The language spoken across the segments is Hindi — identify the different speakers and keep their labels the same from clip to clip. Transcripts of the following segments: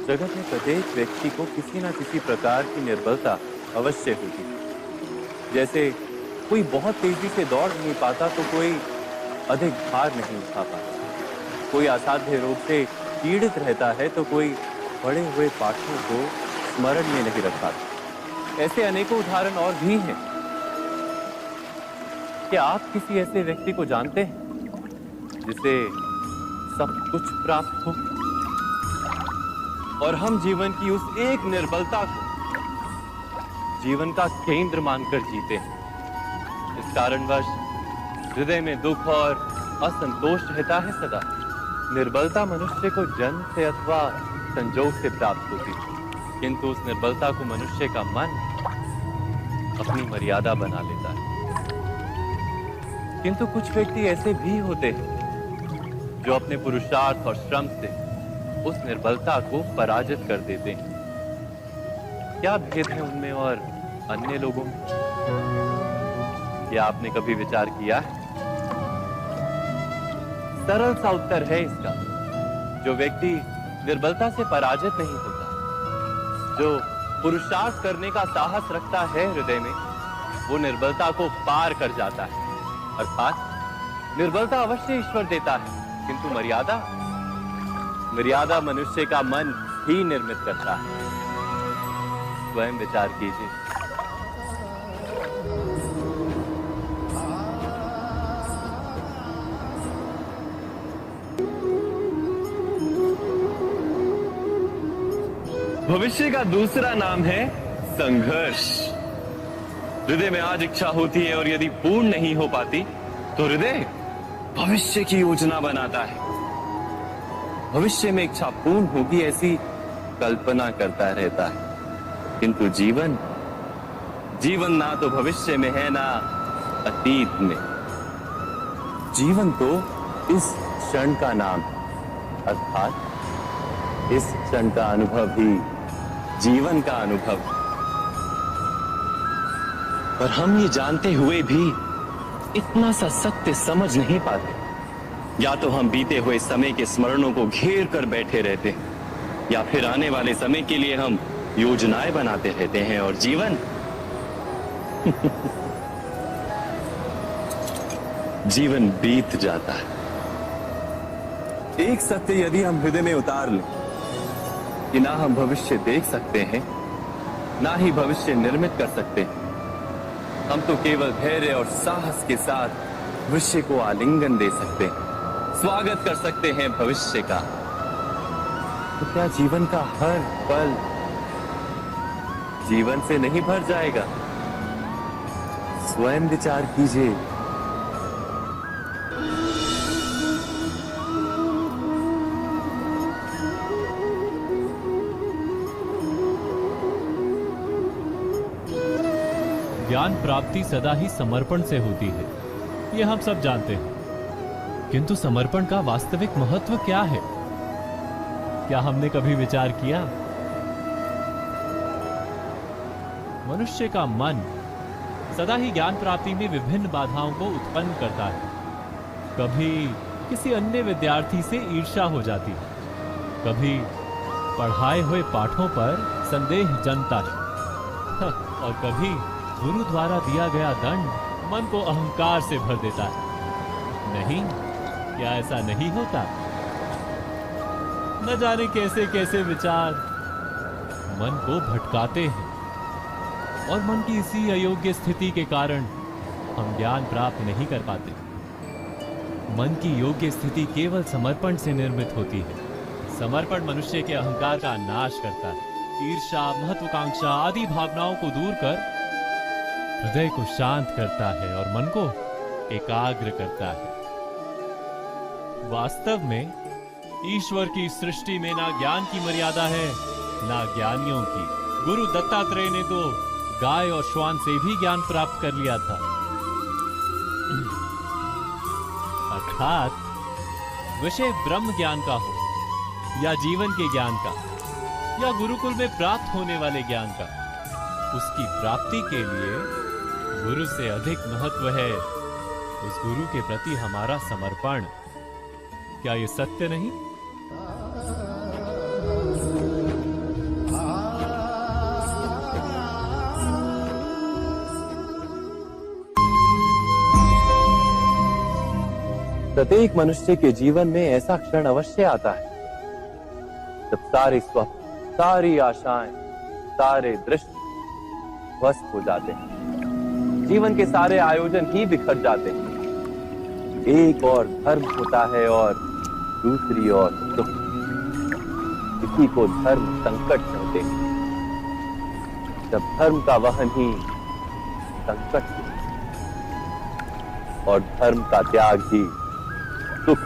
Speaker 1: जगत में प्रत्येक व्यक्ति को किसी न किसी प्रकार की निर्बलता अवश्य होती है। जैसे कोई बहुत तेजी से दौड़ नहीं पाता तो कोई अधिक भार नहीं उठा पाता, कोई असाध्य रोग से पीड़ित रहता है तो कोई पढ़े हुए पाठों को स्मरण में नहीं रख पाता। ऐसे अनेकों उदाहरण और भी हैं। क्या आप किसी ऐसे व्यक्ति को जानते हैं जिसे सब कुछ प्राप्त हो और हम जीवन की उस एक निर्बलता को जीवन का केंद्र मानकर जीते हैं? इस कारणवश हृदय में दुख और असंतोष रहता है सदा। निर्बलता मनुष्य को जन्म से अथवा संजोग से प्राप्त होती है, किंतु उस निर्बलता को मनुष्य का मन अपनी मर्यादा बना लेता है। किंतु कुछ व्यक्ति ऐसे भी होते हैं जो अपने पुरुषार्थ और श्रम से उस निर्बलता को पराजित कर देते हैं। क्या भेद है उनमें और अन्य लोगों में? क्या आपने कभी विचार किया है? सरल सा उत्तर है इसका। जो व्यक्ति निर्बलता से पराजित नहीं होता, जो पुरुषार्थ करने का साहस रखता है हृदय में, वो निर्बलता को पार कर जाता है। अर्थात निर्बलता अवश्य ईश्वर देता है, किंतु मर्यादा मनुष्य का मन ही निर्मित करता है। स्वयं विचार कीजिए।
Speaker 2: भविष्य का दूसरा नाम है संघर्ष। हृदय में आज इच्छा होती है और यदि पूर्ण नहीं हो पाती तो हृदय भविष्य की योजना बनाता है। भविष्य में इच्छा पूर्ण होगी ऐसी कल्पना करता रहता है, किंतु जीवन ना तो भविष्य में है ना अतीत में। जीवन तो इस क्षण का नाम है, अर्थात इस क्षण का अनुभव ही जीवन का अनुभव। पर हम ये जानते हुए भी इतना सा सत्य समझ नहीं पाते। या तो हम बीते हुए समय के स्मरणों को घेर कर बैठे रहते हैं, या फिर आने वाले समय के लिए हम योजनाएं बनाते रहते हैं और जीवन जीवन बीत जाता है। एक सत्य यदि हम हृदय में उतार लें कि ना हम भविष्य देख सकते हैं, ना ही भविष्य निर्मित कर सकते हैं, हम तो केवल धैर्य और साहस के साथ भविष्य को आलिंगन दे सकते हैं, स्वागत कर सकते हैं भविष्य का। तो क्या जीवन का हर पल जीवन से नहीं भर जाएगा? स्वयं विचार कीजिए।
Speaker 3: ज्ञान प्राप्ति सदा ही समर्पण से होती है, ये हम सब जानते हैं। किंतु समर्पण का वास्तविक महत्व क्या है? क्या हमने कभी विचार किया? मनुष्य का मन सदा ही ज्ञान प्राप्ति में विभिन्न बाधाओं को उत्पन्न करता है। कभी किसी अन्य विद्यार्थी से ईर्ष्या हो जाती है, कभी पढ़ाए हुए पाठों पर संदेह जमता है, और कभी गुरु द्वारा दिया गया दंड मन को अहंकार से भर देता है। नहीं, क्या ऐसा नहीं होता? न जाने कैसे कैसे विचार मन को भटकाते हैं, और मन की इसी अयोग्य स्थिति के कारण हम ज्ञान प्राप्त नहीं कर पाते। मन की योग्य स्थिति केवल समर्पण से निर्मित होती है। समर्पण मनुष्य के अहंकार का नाश करता है, ईर्ष्या, महत्वाकांक्षा आदि भावनाओं को दूर कर हृदय को शांत करता है और मन को एकाग्र करता है। वास्तव में ईश्वर की सृष्टि में ना ज्ञान की मर्यादा है, ना ज्ञानियों की। गुरु दत्तात्रेय ने तो गाय और श्वान से भी ज्ञान प्राप्त कर लिया था। अर्थात विषय ब्रह्म ज्ञान का हो या जीवन के ज्ञान का या गुरुकुल में प्राप्त होने वाले ज्ञान का, उसकी प्राप्ति के लिए गुरु से अधिक महत्व है उस गुरु के प्रति हमारा समर्पण। क्या ये सत्य नहीं?
Speaker 1: प्रत्येक मनुष्य के जीवन में ऐसा क्षण अवश्य आता है जब सारे स्वप्न, सारी आशाएं, सारे दृश्य ध्वस्त हो जाते हैं। जीवन के सारे आयोजन ही बिखर जाते हैं। एक और धर्म होता है और दूसरी ओर सुख। किसी को धर्म संकट कहते हैं, जब धर्म का वहन ही संकट है और धर्म का त्याग ही सुख।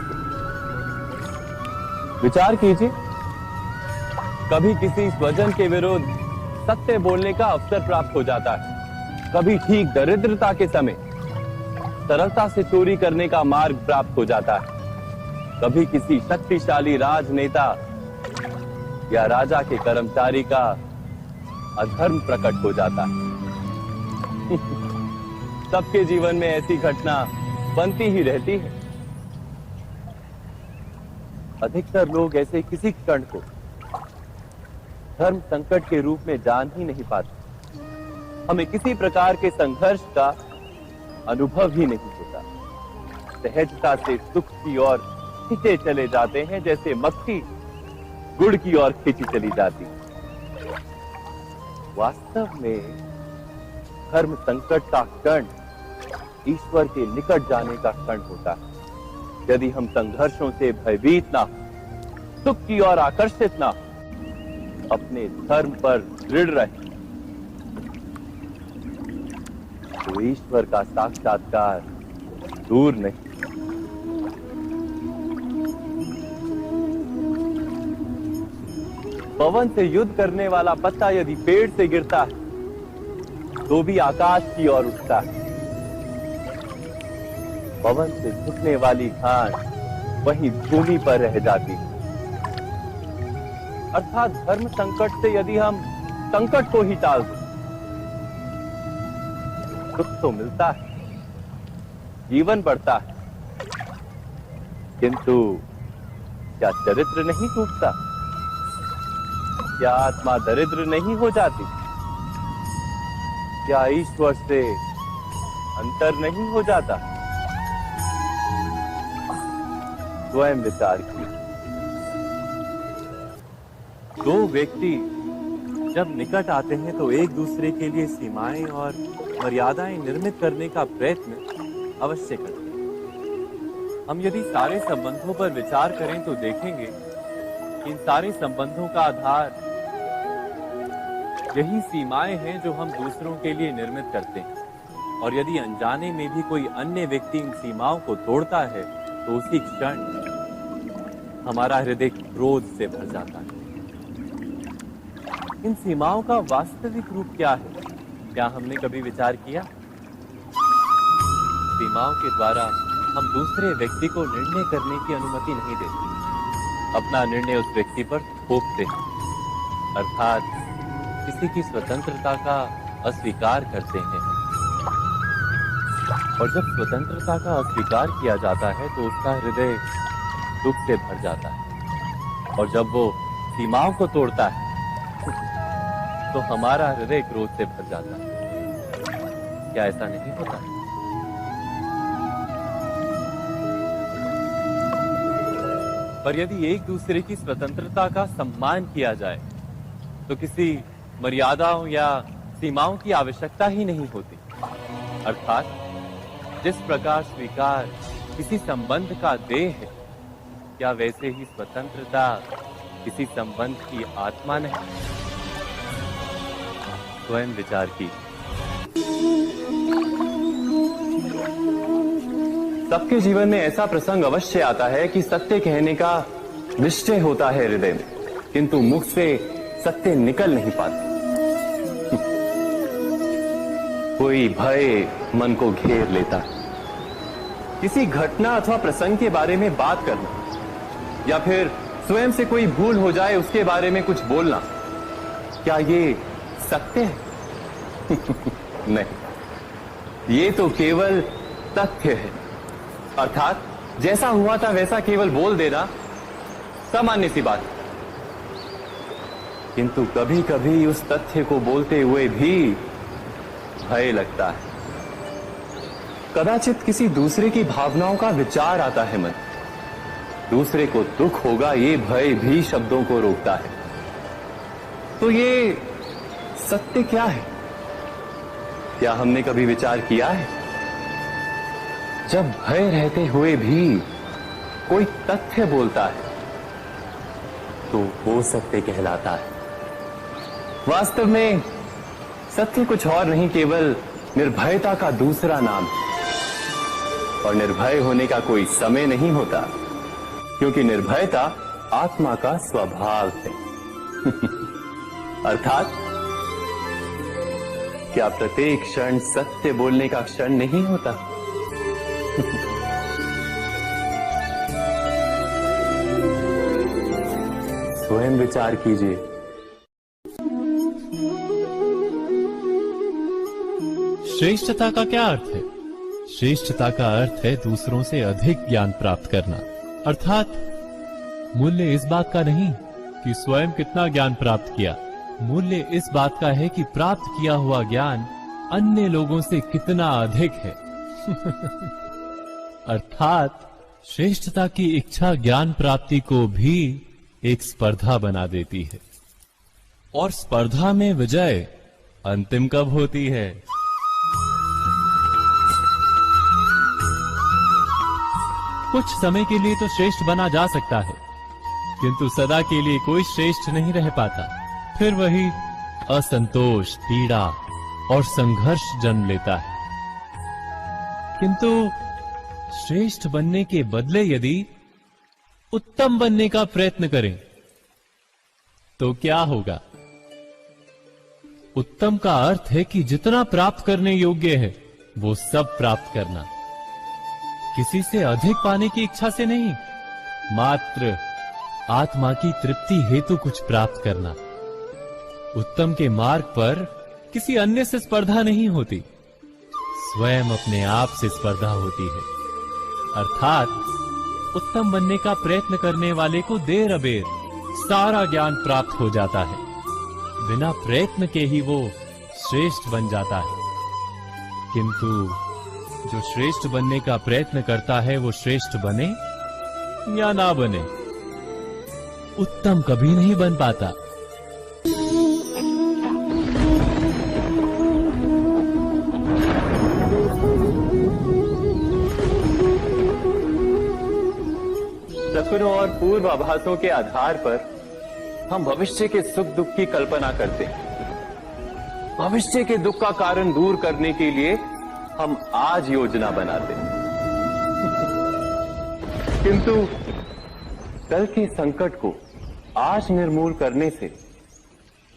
Speaker 1: विचार कीजिए, कभी किसी स्वजन के विरुद्ध सत्य बोलने का अवसर प्राप्त हो जाता है, कभी ठीक दरिद्रता के समय सरलता से चोरी करने का मार्ग प्राप्त हो जाता है, कभी किसी शक्तिशाली राजनेता या राजा के कर्मचारी का अधर्म प्रकट हो जाता है। सबके जीवन में ऐसी घटना बनती ही रहती है। अधिकतर लोग ऐसे किसी क्षण को धर्म संकट के रूप में जान ही नहीं पाते। हमें किसी प्रकार के संघर्ष का अनुभव ही नहीं होता। सहजता से सुख की ओर खींचे चले जाते हैं, जैसे मक्खी गुड़ की ओर खींची चली जाती। वास्तव में धर्म संकट का क्षण ईश्वर के निकट जाने का क्षण होता है। यदि हम संघर्षों से भयभीत ना, सुख की ओर आकर्षित ना, अपने धर्म पर दृढ़ रहे, तो ईश्वर का साक्षात्कार दूर नहीं। पवन से युद्ध करने वाला पत्ता यदि पेड़ से गिरता है तो भी आकाश की ओर उठता है। पवन से झुकने वाली घास वहीं भूमि पर रह जाती है। अर्थात धर्म संकट से यदि हम संकट को ही टाल दें, सुख तो मिलता है, जीवन बढ़ता है, किंतु क्या चरित्र नहीं टूटता? क्या आत्मा दरिद्र नहीं हो जाती? क्या ईश्वर से अंतर नहीं हो जाता? स्वयं विचार कीजिए। दो व्यक्ति जब निकट आते हैं तो एक दूसरे के लिए सीमाएं और मर्यादाएं निर्मित करने का प्रयत्न अवश्य करते हैं। हम यदि सारे संबंधों पर विचार करें तो देखेंगे कि इन सारे संबंधों का आधार यही सीमाएं हैं जो हम दूसरों के लिए निर्मित करते हैं। और यदि अनजाने में भी कोई अन्य व्यक्ति इन सीमाओं को तोड़ता है तो उसी क्षण हमारा हृदय क्रोध से भर जाता है। इन सीमाओं का वास्तविक रूप क्या है? क्या हमने कभी विचार किया? सीमाओं के द्वारा हम दूसरे व्यक्ति को निर्णय करने की अनुमति नहीं देते, अपना निर्णय उस व्यक्ति पर थोपते हैं, अर्थात किसी की स्वतंत्रता का अस्वीकार करते हैं। और जब स्वतंत्रता का अस्वीकार किया जाता है तो उसका हृदय दुख से भर जाता है, और जब वो सीमाओं को तोड़ता है तो हमारा हृदय क्रोध से भर जाता है। क्या ऐसा नहीं होता? पर यदि एक दूसरे की स्वतंत्रता का सम्मान किया जाए तो किसी मर्यादाओं या सीमाओं की आवश्यकता ही नहीं होती। अर्थात जिस प्रकार स्वीकार किसी संबंध का देह है, क्या वैसे ही स्वतंत्रता किसी संबंध की आत्मा नहीं? स्वयं विचार की। सबके जीवन में ऐसा प्रसंग अवश्य आता है कि सत्य कहने का निश्चय होता है हृदय में, किंतु मुख से सत्य निकल नहीं पाता। कोई भय मन को घेर लेता है। किसी घटना अथवा प्रसंग के बारे में बात करना या फिर स्वयं से कोई भूल हो जाए उसके बारे में कुछ बोलना, क्या ये सत्य है? नहीं, ये तो केवल तथ्य है। अर्थात जैसा हुआ था वैसा केवल बोल देना सामान्य सी बात है। किंतु कभी कभी उस तथ्य को बोलते हुए भी भय लगता है।
Speaker 2: कदाचित किसी दूसरे की भावनाओं का विचार आता है मन। दूसरे को दुख होगा ये भय भी शब्दों को रोकता है। तो ये सत्य क्या है? क्या हमने कभी विचार किया है? जब भय रहते हुए भी कोई तथ्य बोलता है तो वो सत्य कहलाता है। वास्तव में सत्य कुछ और नहीं, केवल निर्भयता का दूसरा नाम है। और निर्भय होने का कोई समय नहीं होता, क्योंकि निर्भयता आत्मा का स्वभाव है। अर्थात क्या प्रत्येक क्षण सत्य बोलने का क्षण नहीं होता? स्वयं विचार कीजिए।
Speaker 3: श्रेष्ठता का क्या अर्थ है? श्रेष्ठता का अर्थ है दूसरों से अधिक ज्ञान प्राप्त करना। अर्थात मूल्य इस बात का नहीं कि स्वयं कितना ज्ञान प्राप्त किया, मूल्य इस बात का है कि प्राप्त किया हुआ ज्ञान अन्य लोगों से कितना अधिक है। अर्थात श्रेष्ठता की इच्छा ज्ञान प्राप्ति को भी एक स्पर्धा बना देती है। और स्पर्धा में विजय अंतिम कब होती है? कुछ समय के लिए तो श्रेष्ठ बना जा सकता है, किंतु सदा के लिए कोई श्रेष्ठ नहीं रह पाता। फिर वही असंतोष, पीड़ा और संघर्ष जन्म लेता है। किंतु श्रेष्ठ बनने के बदले यदि उत्तम बनने का प्रयत्न करें तो क्या होगा? उत्तम का अर्थ है कि जितना प्राप्त करने योग्य है वो सब प्राप्त करना, किसी से अधिक पाने की इच्छा से नहीं, मात्र आत्मा की तृप्ति हेतु कुछ प्राप्त करना। उत्तम के मार्ग पर किसी अन्य से स्पर्धा नहीं होती, स्वयं अपने आप से स्पर्धा होती है। अर्थात उत्तम बनने का प्रयत्न करने वाले को देर अबेर सारा ज्ञान प्राप्त हो जाता है, बिना प्रयत्न के ही वो श्रेष्ठ बन जाता है। किंतु जो श्रेष्ठ बनने का प्रयत्न करता है वो श्रेष्ठ बने या ना बने, उत्तम कभी नहीं बन पाता।
Speaker 2: सपनों और पूर्वाभासों के आधार पर हम भविष्य के सुख दुख की कल्पना करते हैं। भविष्य के दुख का कारण दूर करने के लिए हम आज योजना बनाते हैं। किंतु कल के संकट को आज निर्मूल करने से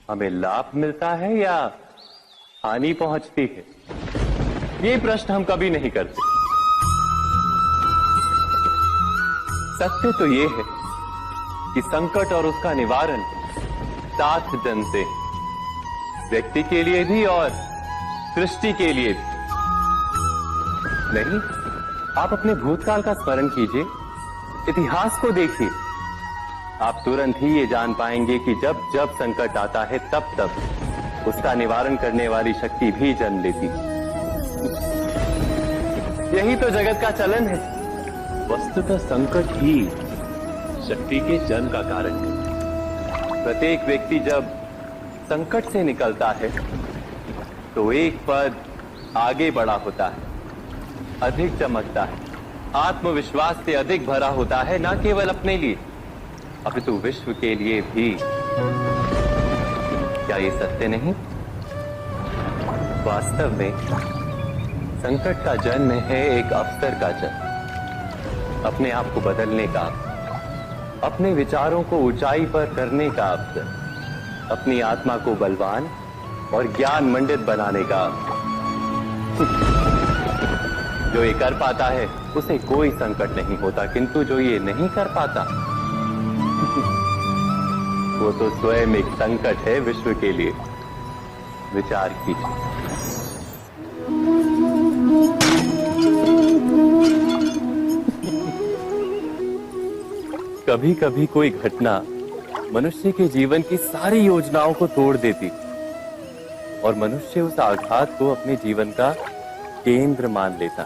Speaker 2: हमें लाभ मिलता है या हानि पहुंचती है? ये प्रश्न हम कभी नहीं करते। सत्य तो ये है कि संकट और उसका निवारण सात जन से, व्यक्ति के लिए भी और सृष्टि के लिए भी। नहीं, आप अपने भूतकाल का स्मरण कीजिए, इतिहास को देखिए। आप तुरंत ही ये जान पाएंगे कि जब जब संकट आता है तब तब उसका निवारण करने वाली शक्ति भी जन्म लेती है। यही तो जगत का चलन है। वस्तुतः संकट ही शक्ति के जन्म का कारण है। प्रत्येक व्यक्ति जब संकट से निकलता है तो एक पद आगे बढ़ा होता है, अधिक चमकता है, आत्मविश्वास से अधिक भरा होता है, न केवल अपने लिए अपितु विश्व के लिए भी। क्या ये सत्य नहीं? वास्तव में संकट का जन्म है एक अवसर का जन्म, अपने आप को बदलने का, अपने विचारों को ऊंचाई पर करने का अवसर, अपनी आत्मा को बलवान और ज्ञान मंडित बनाने का। जो ये कर पाता है उसे कोई संकट नहीं होता, किंतु जो ये नहीं कर पाता वो तो स्वयं एक संकट है विश्व के लिए। विचार कीजिए। कभी कभी कोई घटना मनुष्य के जीवन की सारी योजनाओं को तोड़ देती और मनुष्य उस आघात को अपने जीवन का केंद्र मान लेता।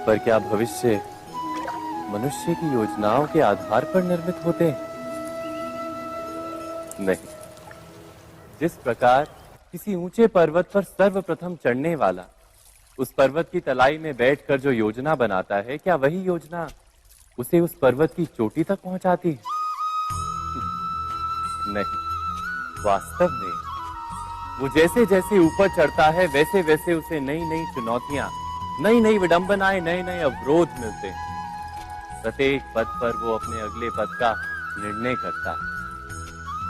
Speaker 1: पर क्या भविष्य मनुष्य की योजनाओं के आधार पर निर्मित होते हैं? नहीं। जिस प्रकार किसी ऊंचे पर्वत पर सर्वप्रथम चढ़ने वाला उस पर्वत की तलाई में बैठकर जो योजना बनाता है, क्या वही योजना उसे उस पर्वत की चोटी तक पहुंचाती है? नहीं। वास्तव में वो जैसे जैसे ऊपर चढ़ता है वैसे वैसे उसे नई नई चुनौतियां, नई नई विडंबनाएं, नए नए अवरोध मिलते हैं। प्रत्येक पद पर वो अपने अगले पद का निर्णय करता है।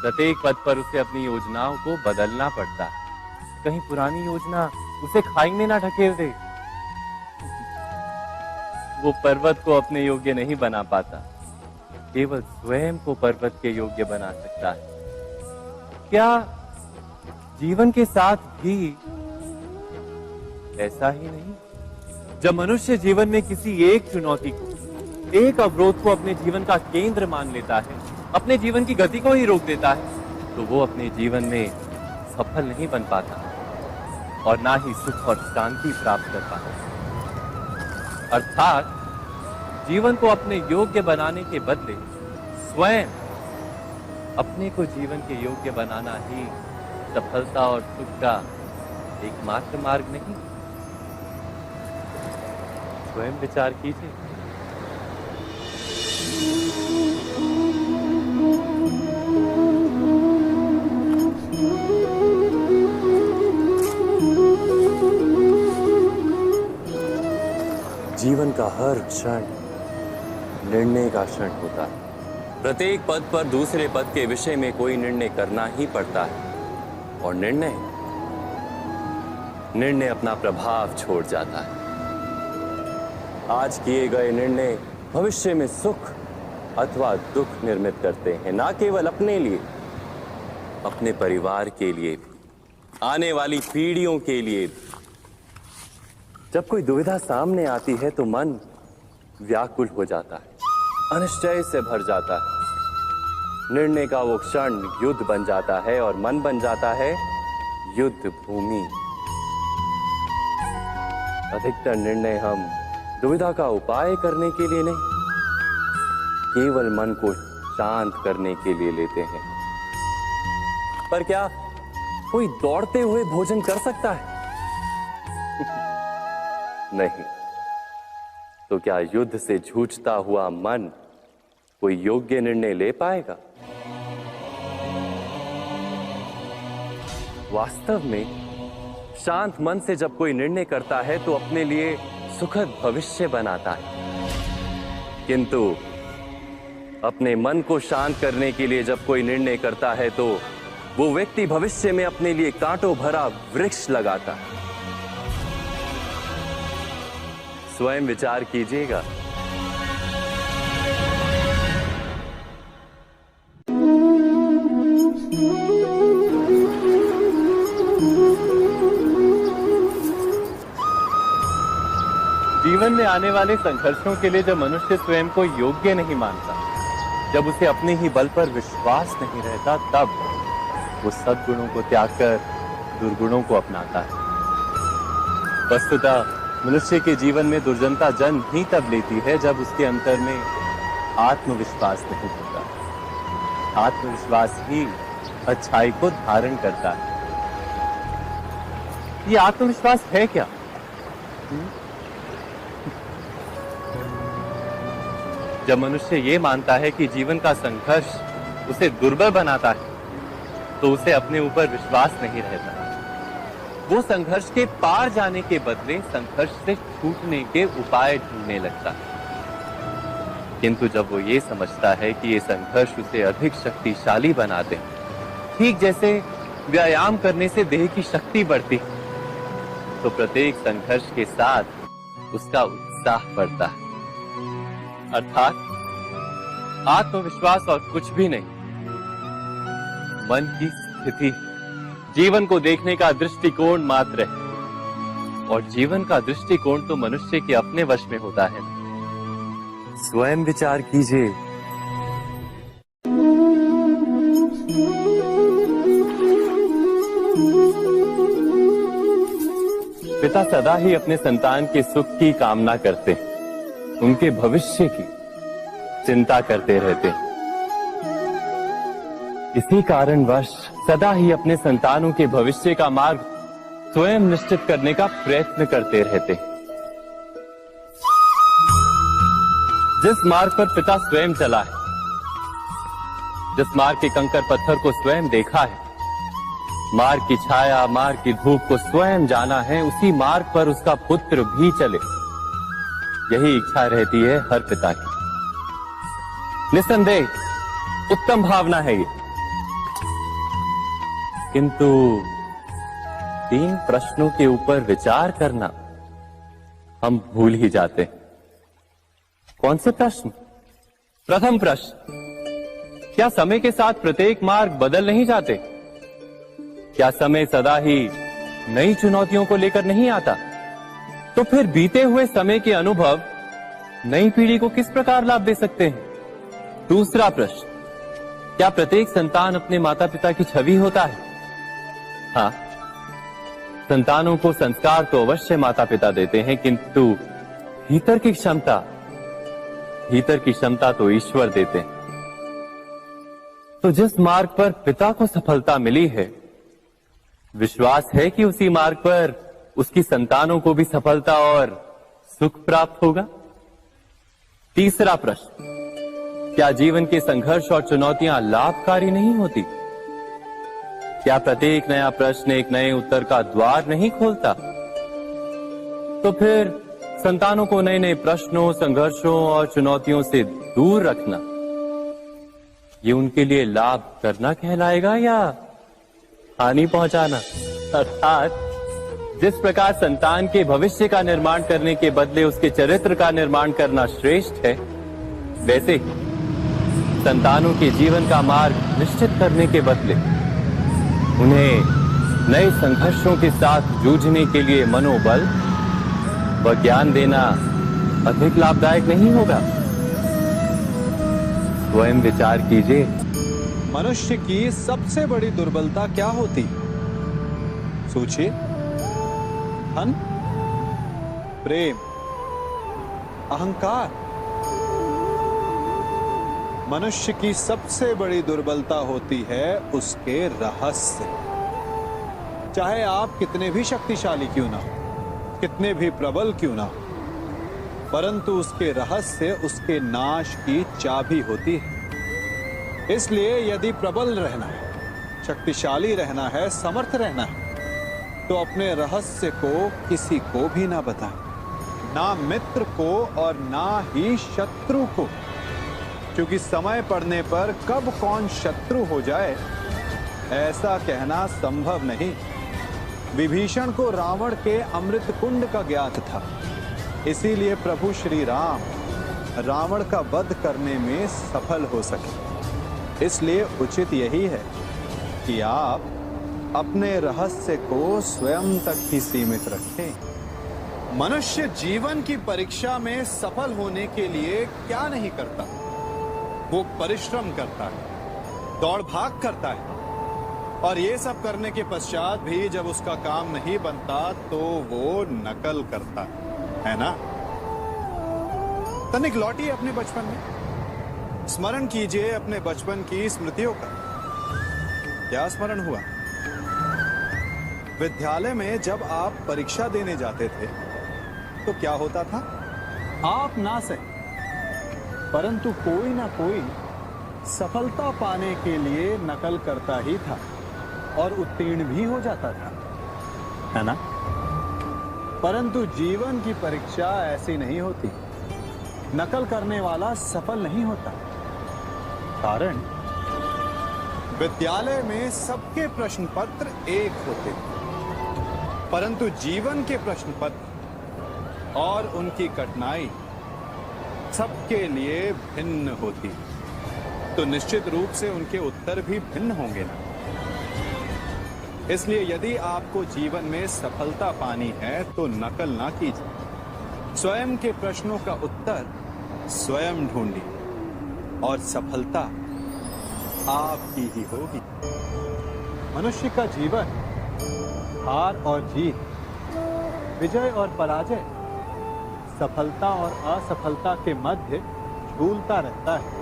Speaker 1: प्रत्येक पद पर उसे अपनी योजनाओं को बदलना पड़ता है। कहीं पुरानी योजना उसे खाई में ना ढकेल दे। वो पर्वत को अपने योग्य नहीं बना पाता, केवल स्वयं को पर्वत के योग्य बना सकता है। क्या जीवन के साथ भी ऐसा ही नहीं? जब मनुष्य जीवन में किसी एक चुनौती को, एक अवरोध को अपने जीवन का केंद्र मान लेता है, अपने जीवन की गति को ही रोक देता है, तो वो अपने जीवन में सफल नहीं बन पाता और ना ही सुख और शांति प्राप्त कर पाता। अर्थात जीवन को अपने योग्य बनाने के बदले स्वयं अपने को जीवन के योग्य बनाना ही सफलता और सुख का एकमात्र मार्ग नहीं। स्वयं विचार कीजिए।
Speaker 2: जीवन का हर क्षण निर्णय का क्षण होता है। प्रत्येक पद पर दूसरे पद के विषय में कोई निर्णय करना ही पड़ता है और निर्णय अपना प्रभाव छोड़ जाता है। आज किए गए निर्णय भविष्य में सुख अथवा दुख निर्मित करते हैं, ना केवल अपने लिए, अपने परिवार के लिए, आने वाली पीढ़ियों के लिए। जब कोई दुविधा सामने आती है तो मन व्याकुल हो जाता है, अनिश्चय से भर जाता है। निर्णय का वो क्षण युद्ध बन जाता है और मन बन जाता है युद्ध भूमि। अधिकतर निर्णय हम दुविधा का उपाय करने के लिए नहीं, केवल मन को शांत करने के लिए लेते हैं। पर क्या कोई दौड़ते हुए भोजन कर सकता है? नहीं। तो क्या युद्ध से जूझता हुआ मन कोई योग्य निर्णय ले पाएगा? वास्तव में शांत मन से जब कोई निर्णय करता है तो अपने लिए सुखद भविष्य बनाता है। किंतु अपने मन को शांत करने के लिए जब कोई निर्णय करता है तो वो व्यक्ति भविष्य में अपने लिए कांटों भरा वृक्ष लगाता है। स्वयं विचार कीजिएगा।
Speaker 1: जीवन में आने वाले संघर्षों के लिए जब मनुष्य स्वयं को योग्य नहीं मानता, जब उसे अपने ही बल पर विश्वास नहीं रहता, तब वो सद्गुणों को त्याग कर दुर्गुणों को अपनाता है। वस्तुतः मनुष्य के जीवन में दुर्जनता जन्म ही तब लेती है जब उसके अंतर में आत्मविश्वास नहीं होता। आत्मविश्वास ही अच्छाई को धारण करता है। ये आत्मविश्वास है क्या? जब मनुष्य ये मानता है कि जीवन का संघर्ष उसे दुर्बल बनाता है, तो उसे अपने ऊपर विश्वास नहीं रहता। वो संघर्ष के पार जाने के बदले संघर्ष से छूटने के उपाय ढूंढने लगता है। किंतु जब वो ये समझता है कि ये संघर्ष उसे अधिक शक्तिशाली बनाते हैं, ठीक जैसे व्यायाम करने से देह की शक्ति बढ़ती, तो प्रत्येक संघर्ष के साथ उसका उत्साह बढ़ता है। अर्थात आत्मविश्वास और कुछ भी नहीं, मन की स्थिति, जीवन को देखने का दृष्टिकोण मात्र है। और जीवन का दृष्टिकोण तो मनुष्य के अपने वश में होता है।
Speaker 2: स्वयं विचार कीजिए।
Speaker 1: पिता सदा ही अपने संतान के सुख की कामना करते हैं।
Speaker 2: उनके भविष्य की चिंता करते रहते हैं। इसी कारणवश सदा ही अपने संतानों के भविष्य का मार्ग स्वयं निश्चित करने का प्रयत्न करते रहते हैं। जिस मार्ग पर पिता स्वयं चला है, जिस मार्ग के कंकर पत्थर को स्वयं देखा है, मार्ग की छाया, मार्ग की धूप को स्वयं जाना है, उसी मार्ग पर उसका पुत्र भी चले, यही इच्छा रहती है हर पिता की। निस्संदेह उत्तम भावना है ये, किंतु 3 प्रश्नों के ऊपर विचार करना हम भूल ही जाते हैं। कौन से प्रश्न? प्रथम प्रश्न, क्या समय के साथ प्रत्येक मार्ग बदल नहीं जाते? क्या समय सदा ही नई चुनौतियों को लेकर नहीं आता? तो फिर बीते हुए समय के अनुभव नई पीढ़ी को किस प्रकार लाभ दे सकते हैं? दूसरा प्रश्न, क्या प्रत्येक संतान अपने माता पिता की छवि होता है? हाँ, संतानों को संस्कार तो अवश्य माता पिता देते हैं, किंतु भीतर की क्षमता तो ईश्वर देते हैं। तो जिस मार्ग पर पिता को सफलता मिली है, विश्वास है कि उसी मार्ग पर उसकी संतानों को भी सफलता और सुख प्राप्त होगा। तीसरा प्रश्न, क्या जीवन के संघर्ष और चुनौतियां लाभकारी नहीं होती? क्या प्रत्येक नया प्रश्न एक नए उत्तर का द्वार नहीं खोलता? तो फिर संतानों को नए नए प्रश्नों, संघर्षों और चुनौतियों से दूर रखना, ये उनके लिए लाभ करना कहलाएगा या हानि पहुंचाना? अर्थात जिस प्रकार संतान के भविष्य का निर्माण करने के बदले उसके चरित्र का निर्माण करना श्रेष्ठ है, वैसे ही संतानों के जीवन का मार्ग निश्चित करने के बदले उन्हें नए संघर्षों के साथ जूझने के लिए मनोबल व ज्ञान देना अधिक लाभदायक नहीं होगा? स्वयं विचार कीजिए।
Speaker 4: मनुष्य की सबसे बड़ी दुर्बलता क्या होती? सोचिए। धन, प्रेम, अहंकार। मनुष्य की सबसे बड़ी दुर्बलता होती है उसके रहस्य। चाहे आप कितने भी शक्तिशाली क्यों ना हो, कितने भी प्रबल क्यों ना हो, परंतु उसके रहस्य उसके नाश की चाबी होती है। इसलिए यदि प्रबल रहना है, शक्तिशाली रहना है, समर्थ रहना है, तो अपने रहस्य को किसी को भी ना बताएं, ना मित्र को और ना ही शत्रु को, क्योंकि समय पड़ने पर कब कौन शत्रु हो जाए ऐसा कहना संभव नहीं। विभीषण को रावण के अमृत कुंड का ज्ञात था, इसीलिए प्रभु श्री राम रावण का वध करने में सफल हो सके। इसलिए उचित यही है कि आप अपने रहस्य को स्वयं तक ही सीमित रखें। मनुष्य जीवन की परीक्षा में सफल होने के लिए क्या नहीं करता? वो परिश्रम करता है, दौड़ भाग करता है, और ये सब करने के पश्चात भी जब उसका काम नहीं बनता तो वो नकल करता है ना? तनिक लौटिए अपने बचपन में, स्मरण कीजिए अपने बचपन की स्मृतियों का। क्या स्मरण हुआ? विद्यालय में जब आप परीक्षा देने जाते थे तो क्या होता था? आप ना सही, परंतु कोई ना कोई सफलता पाने के लिए नकल करता ही था और उत्तीर्ण भी हो जाता था, है ना? परंतु जीवन की परीक्षा ऐसी नहीं होती। नकल करने वाला सफल नहीं होता। कारण विद्यालय में सबके प्रश्न पत्र एक होते, परंतु जीवन के प्रश्न पत्र और उनकी कठिनाई सबके लिए भिन्न होती, तो निश्चित रूप से उनके उत्तर भी भिन्न होंगे ना। इसलिए यदि आपको जीवन में सफलता पानी है तो नकल ना कीजिए, स्वयं के प्रश्नों का उत्तर स्वयं ढूंढिए और सफलता आपकी ही होगी। मनुष्य का जीवन हार और जीत, विजय और पराजय सफलता और असफलता के मध्य झूलता रहता है।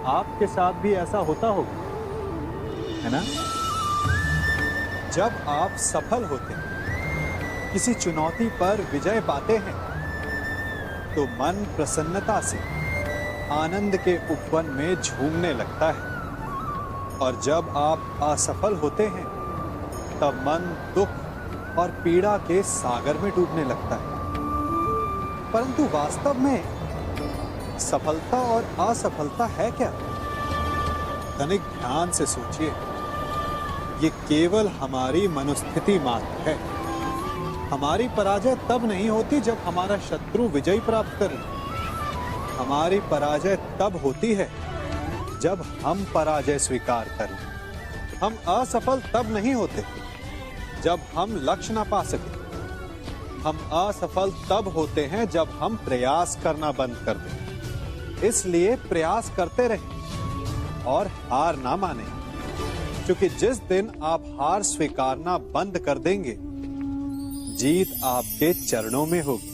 Speaker 4: आपके साथ भी ऐसा होता होगा, है ना? जब आप सफल होते हैं, किसी चुनौती पर विजय पाते हैं, तो मन प्रसन्नता से आनंद के उपवन में झूमने लगता है। और जब आप असफल होते हैं, तब मन दुख और पीड़ा के सागर में डूबने लगता है। परंतु वास्तव में सफलता और असफलता है क्या? तनिक ध्यान से सोचिए। ये केवल हमारी मनोस्थिति मात्र है। हमारी पराजय तब नहीं होती जब हमारा शत्रु विजय प्राप्त करे। हमारी पराजय तब होती है जब हम पराजय स्वीकार करें। हम असफल तब नहीं होते जब हम लक्ष्य ना पा सके। हम असफल तब होते हैं जब हम प्रयास करना बंद कर दें। इसलिए प्रयास करते रहें और हार ना मानें, क्योंकि जिस दिन आप हार स्वीकारना बंद कर देंगे, जीत आपके चरणों में होगी।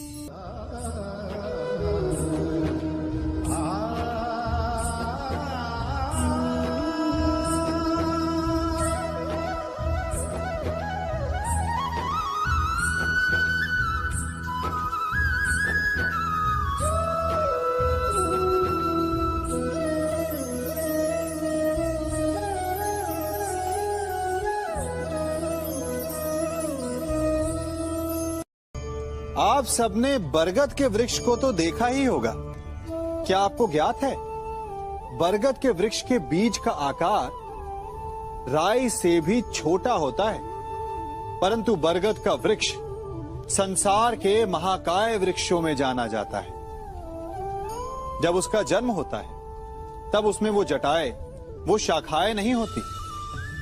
Speaker 4: आप सबने बरगद के वृक्ष को तो देखा ही होगा। क्या आपको ज्ञात है, बरगद के वृक्ष के बीज का आकार राई से भी छोटा होता है। परंतु बरगद का वृक्ष संसार के महाकाय वृक्षों में जाना जाता है। जब उसका जन्म होता है, तब उसमें वो जटाएं, वो शाखाएं नहीं होती।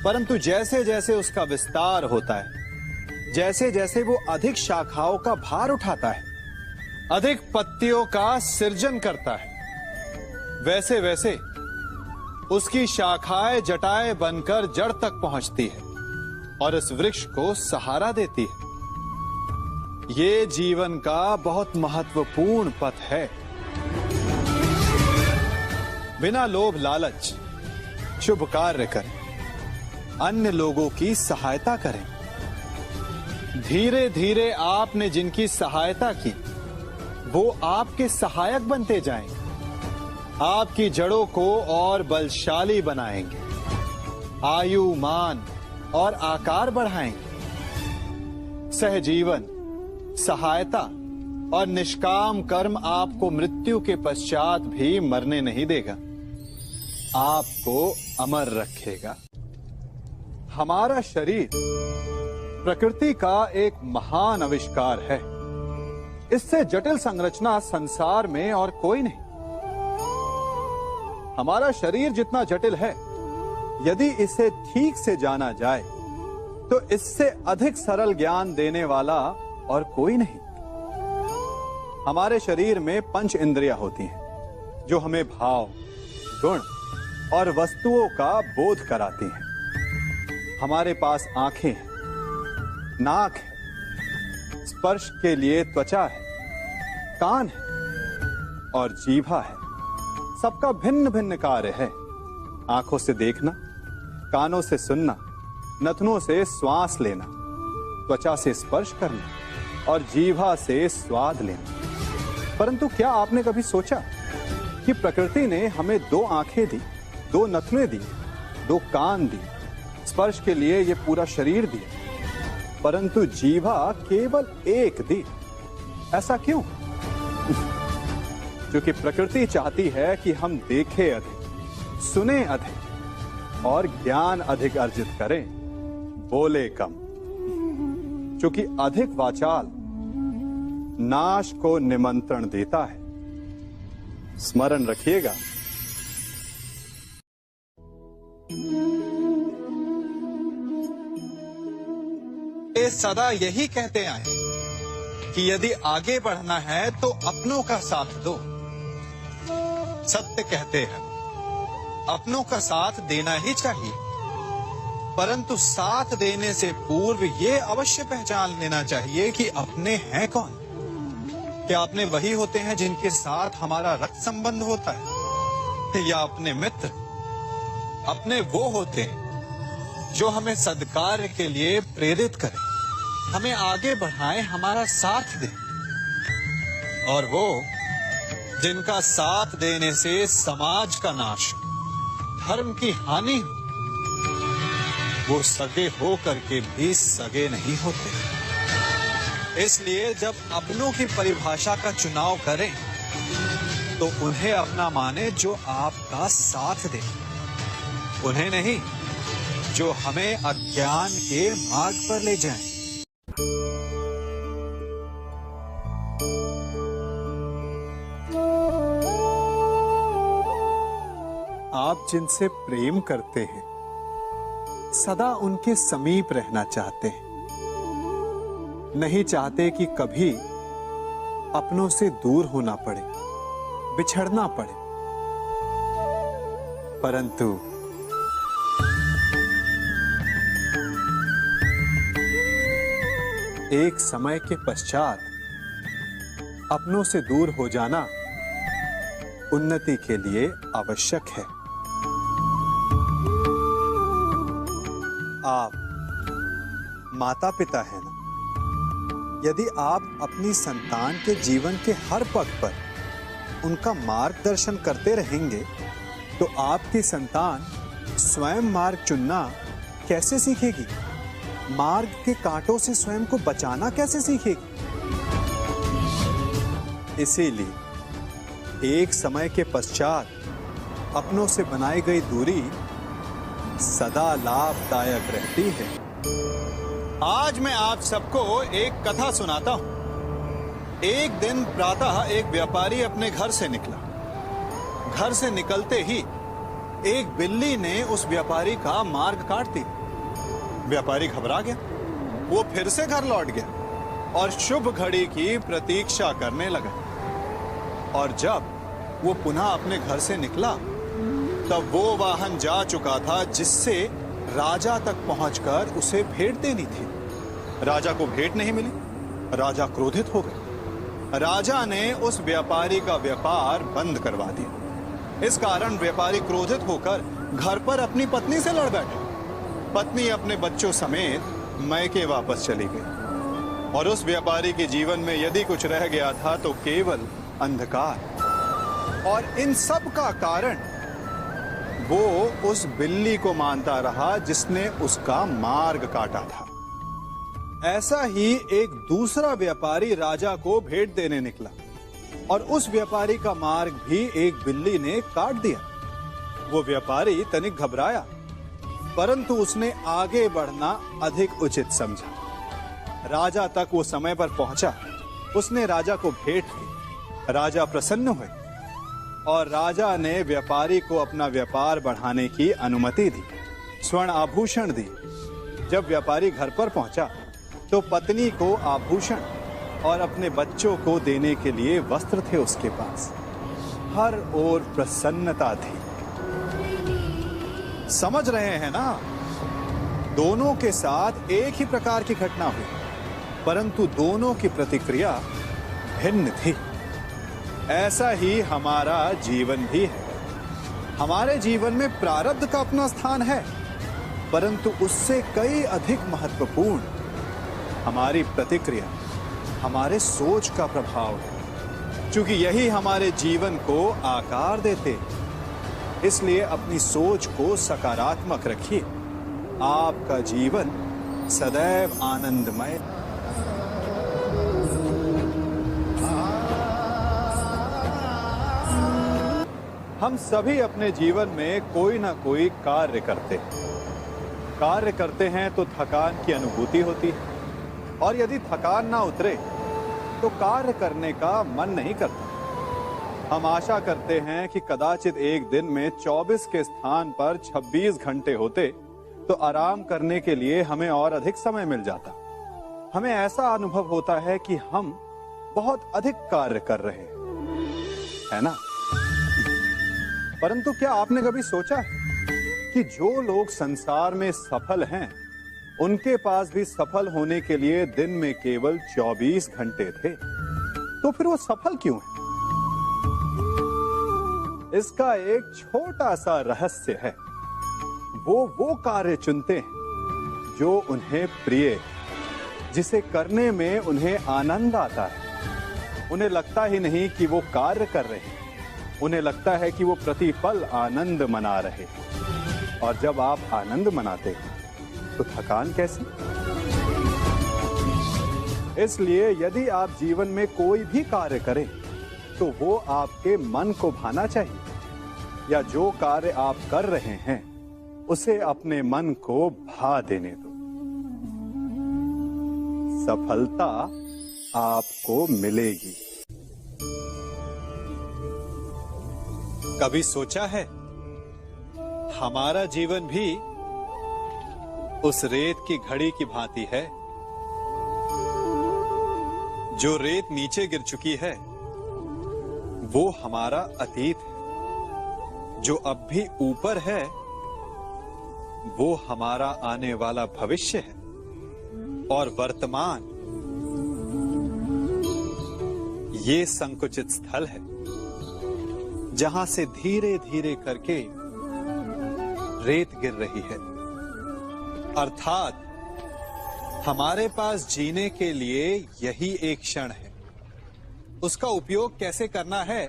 Speaker 4: परंतु जैसे जैसे उसका विस्तार होता है, जैसे जैसे वो अधिक शाखाओं का भार उठाता है, अधिक पत्तियों का सृजन करता है, वैसे वैसे उसकी शाखाएं जटाएं बनकर जड़ तक पहुंचती है और इस वृक्ष को सहारा देती है। ये जीवन का बहुत महत्वपूर्ण पथ है। बिना लोभ लालच शुभ कार्य करें, अन्य लोगों की सहायता करें। धीरे धीरे आपने जिनकी सहायता की, वो आपके सहायक बनते जाएंगे, आपकी जड़ों को और बलशाली बनाएंगे, आयु मान और आकार बढ़ाएंगे। सहजीवन, सहायता और निष्काम कर्म आपको मृत्यु के पश्चात भी मरने नहीं देगा, आपको अमर रखेगा। हमारा शरीर प्रकृति का एक महान आविष्कार है। इससे जटिल संरचना संसार में और कोई नहीं। हमारा शरीर जितना जटिल है, यदि इसे ठीक से जाना जाए, तो इससे अधिक सरल ज्ञान देने वाला और कोई नहीं। हमारे शरीर में 5 इंद्रियां होती हैं, जो हमें भाव, गुण और वस्तुओं का बोध कराती हैं। हमारे पास आंखें हैं, नाक है, स्पर्श के लिए त्वचा है, कान है और जीभा है। सबका भिन्न भिन्न कार्य है। आंखों से देखना, कानों से सुनना, नथनों से श्वास लेना, त्वचा से स्पर्श करना और जीभा से स्वाद लेना। परंतु क्या आपने कभी सोचा कि प्रकृति ने हमें 2 आंखें दी, 2 नथुने दी, 2 कान दी, स्पर्श के लिए ये पूरा शरीर दिया, परंतु जीभा केवल 1 दी? ऐसा क्यों? क्योंकि प्रकृति चाहती है कि हम देखें अधिक, सुने अधिक और ज्ञान अधिक अर्जित करें, बोले कम। क्योंकि अधिक वाचाल नाश को निमंत्रण देता है। स्मरण रखिएगा। ये सदा यही कहते आए कि यदि आगे बढ़ना है तो अपनों का साथ दो। सत्य कहते हैं, अपनों का साथ देना ही चाहिए, परंतु साथ देने से पूर्व ये अवश्य पहचान लेना चाहिए कि अपने हैं कौन। क्या अपने वही होते हैं जिनके साथ हमारा रक्त संबंध होता है, या अपने मित्र? अपने वो होते हैं जो हमें सद्कार्य के लिए प्रेरित करें, हमें आगे बढ़ाएं, हमारा साथ दें। और वो जिनका साथ देने से समाज का नाश, धर्म की हानि हो, वो सगे हो करके भी सगे नहीं होते। इसलिए जब अपनों की परिभाषा का चुनाव करें तो उन्हें अपना माने जो आपका साथ दे, उन्हें नहीं जो हमें अज्ञान के मार्ग पर ले जाएं। आप जिनसे प्रेम करते हैं सदा उनके समीप रहना चाहते हैं, नहीं चाहते कि कभी अपनों से दूर होना पड़े, बिछड़ना पड़े। परंतु एक समय के पश्चात अपनों से दूर हो जाना उन्नति के लिए आवश्यक है। आप माता पिता हैं ना? यदि आप अपनी संतान के जीवन के हर पग पर उनका मार्गदर्शन करते रहेंगे तो आपकी संतान स्वयं मार्ग चुनना कैसे सीखेगी? मार्ग के कांटों से स्वयं को बचाना कैसे सीखेगी? इसीलिए एक समय के पश्चात अपनों से बनाई गई दूरी सदा लाभदायक रहती है। आज मैं आप सबको एक कथा सुनाता हूं। एक दिन प्रातः एक व्यापारी अपने घर से निकला। घर से निकलते ही एक बिल्ली ने उस व्यापारी का मार्ग काट दिया। व्यापारी घबरा गया, वो फिर से घर लौट गया और शुभ घड़ी की प्रतीक्षा करने लगा। और जब वो पुनः अपने घर से निकला तब वो वाहन जा चुका था जिससे राजा तक पहुंचकर उसे भेंट देनी थी। राजा को भेंट नहीं मिली। राजा क्रोधित हो गए। राजा ने उस व्यापारी का व्यापार बंद करवा दिया। इस कारण व्यापारी क्रोधित होकर घर पर अपनी पत्नी से लड़ बैठा। पत्नी अपने बच्चों समेत मैके वापस चली गई और उस व्यापारी के जीवन में यदि कुछ रह गया था तो केवल अंधकार। और इन सब का कारण वो उस बिल्ली को मानता रहा जिसने उसका मार्ग काटा था। ऐसा ही एक दूसरा व्यापारी राजा को भेंट देने निकला और उस व्यापारी का मार्ग भी एक बिल्ली ने काट दिया। वो व्यापारी तनिक घबराया, परंतु उसने आगे बढ़ना अधिक उचित समझा। राजा तक वो समय पर पहुंचा। उसने राजा को भेंट की। राजा प्रसन्न हुए और राजा ने व्यापारी को अपना व्यापार बढ़ाने की अनुमति दी, स्वर्ण आभूषण दी। जब व्यापारी घर पर पहुंचा तो पत्नी को आभूषण और अपने बच्चों को देने के लिए वस्त्र थे उसके पास। हर ओर प्रसन्नता थी। समझ रहे हैं ना? दोनों के साथ एक ही प्रकार की घटना हुई, परंतु दोनों की प्रतिक्रिया भिन्न थी। ऐसा ही हमारा जीवन भी है। हमारे जीवन में प्रारब्ध का अपना स्थान है, परंतु उससे कई अधिक महत्वपूर्ण हमारी प्रतिक्रिया, हमारे सोच का प्रभाव है। क्योंकि यही हमारे जीवन को आकार देते। इसलिए अपनी सोच को सकारात्मक रखिए। आपका जीवन सदैव आनंदमय। हम सभी अपने जीवन में कोई ना कोई कार्य करते हैं। कार्य करते हैं तो थकान की अनुभूति होती है, और यदि थकान ना उतरे तो कार्य करने का मन नहीं करता। हम आशा करते हैं कि कदाचित एक दिन में 24 के स्थान पर 26 घंटे होते तो आराम करने के लिए हमें और अधिक समय मिल जाता। हमें ऐसा अनुभव होता है कि हम बहुत अधिक कार्य कर रहे हैं, है ना? परंतु क्या आपने कभी सोचा है कि जो लोग संसार में सफल हैं, उनके पास भी सफल होने के लिए दिन में केवल 24 घंटे थे। तो फिर वो सफल क्यों है? इसका एक छोटा सा रहस्य है। वो कार्य चुनते हैं जो उन्हें प्रिय है, जिसे करने में उन्हें आनंद आता है। उन्हें लगता ही नहीं कि वो कार्य कर रहे हैं, उन्हें लगता है कि वो प्रतिपल आनंद मना रहे हैं। और जब आप आनंद मनाते हैं तो थकान कैसी? इसलिए यदि आप जीवन में कोई भी कार्य करें तो वो आपके मन को भाना चाहिए, या जो कार्य आप कर रहे हैं उसे अपने मन को भा देने दो। सफलता आपको मिलेगी। कभी सोचा है हमारा जीवन भी उस रेत की घड़ी की भांति है? जो रेत नीचे गिर चुकी है वो हमारा अतीत है, जो अब भी ऊपर है वो हमारा आने वाला भविष्य है, और वर्तमान ये संकुचित स्थल है जहां से धीरे धीरे करके रेत गिर रही है। अर्थात हमारे पास जीने के लिए यही एक क्षण है। उसका उपयोग कैसे करना है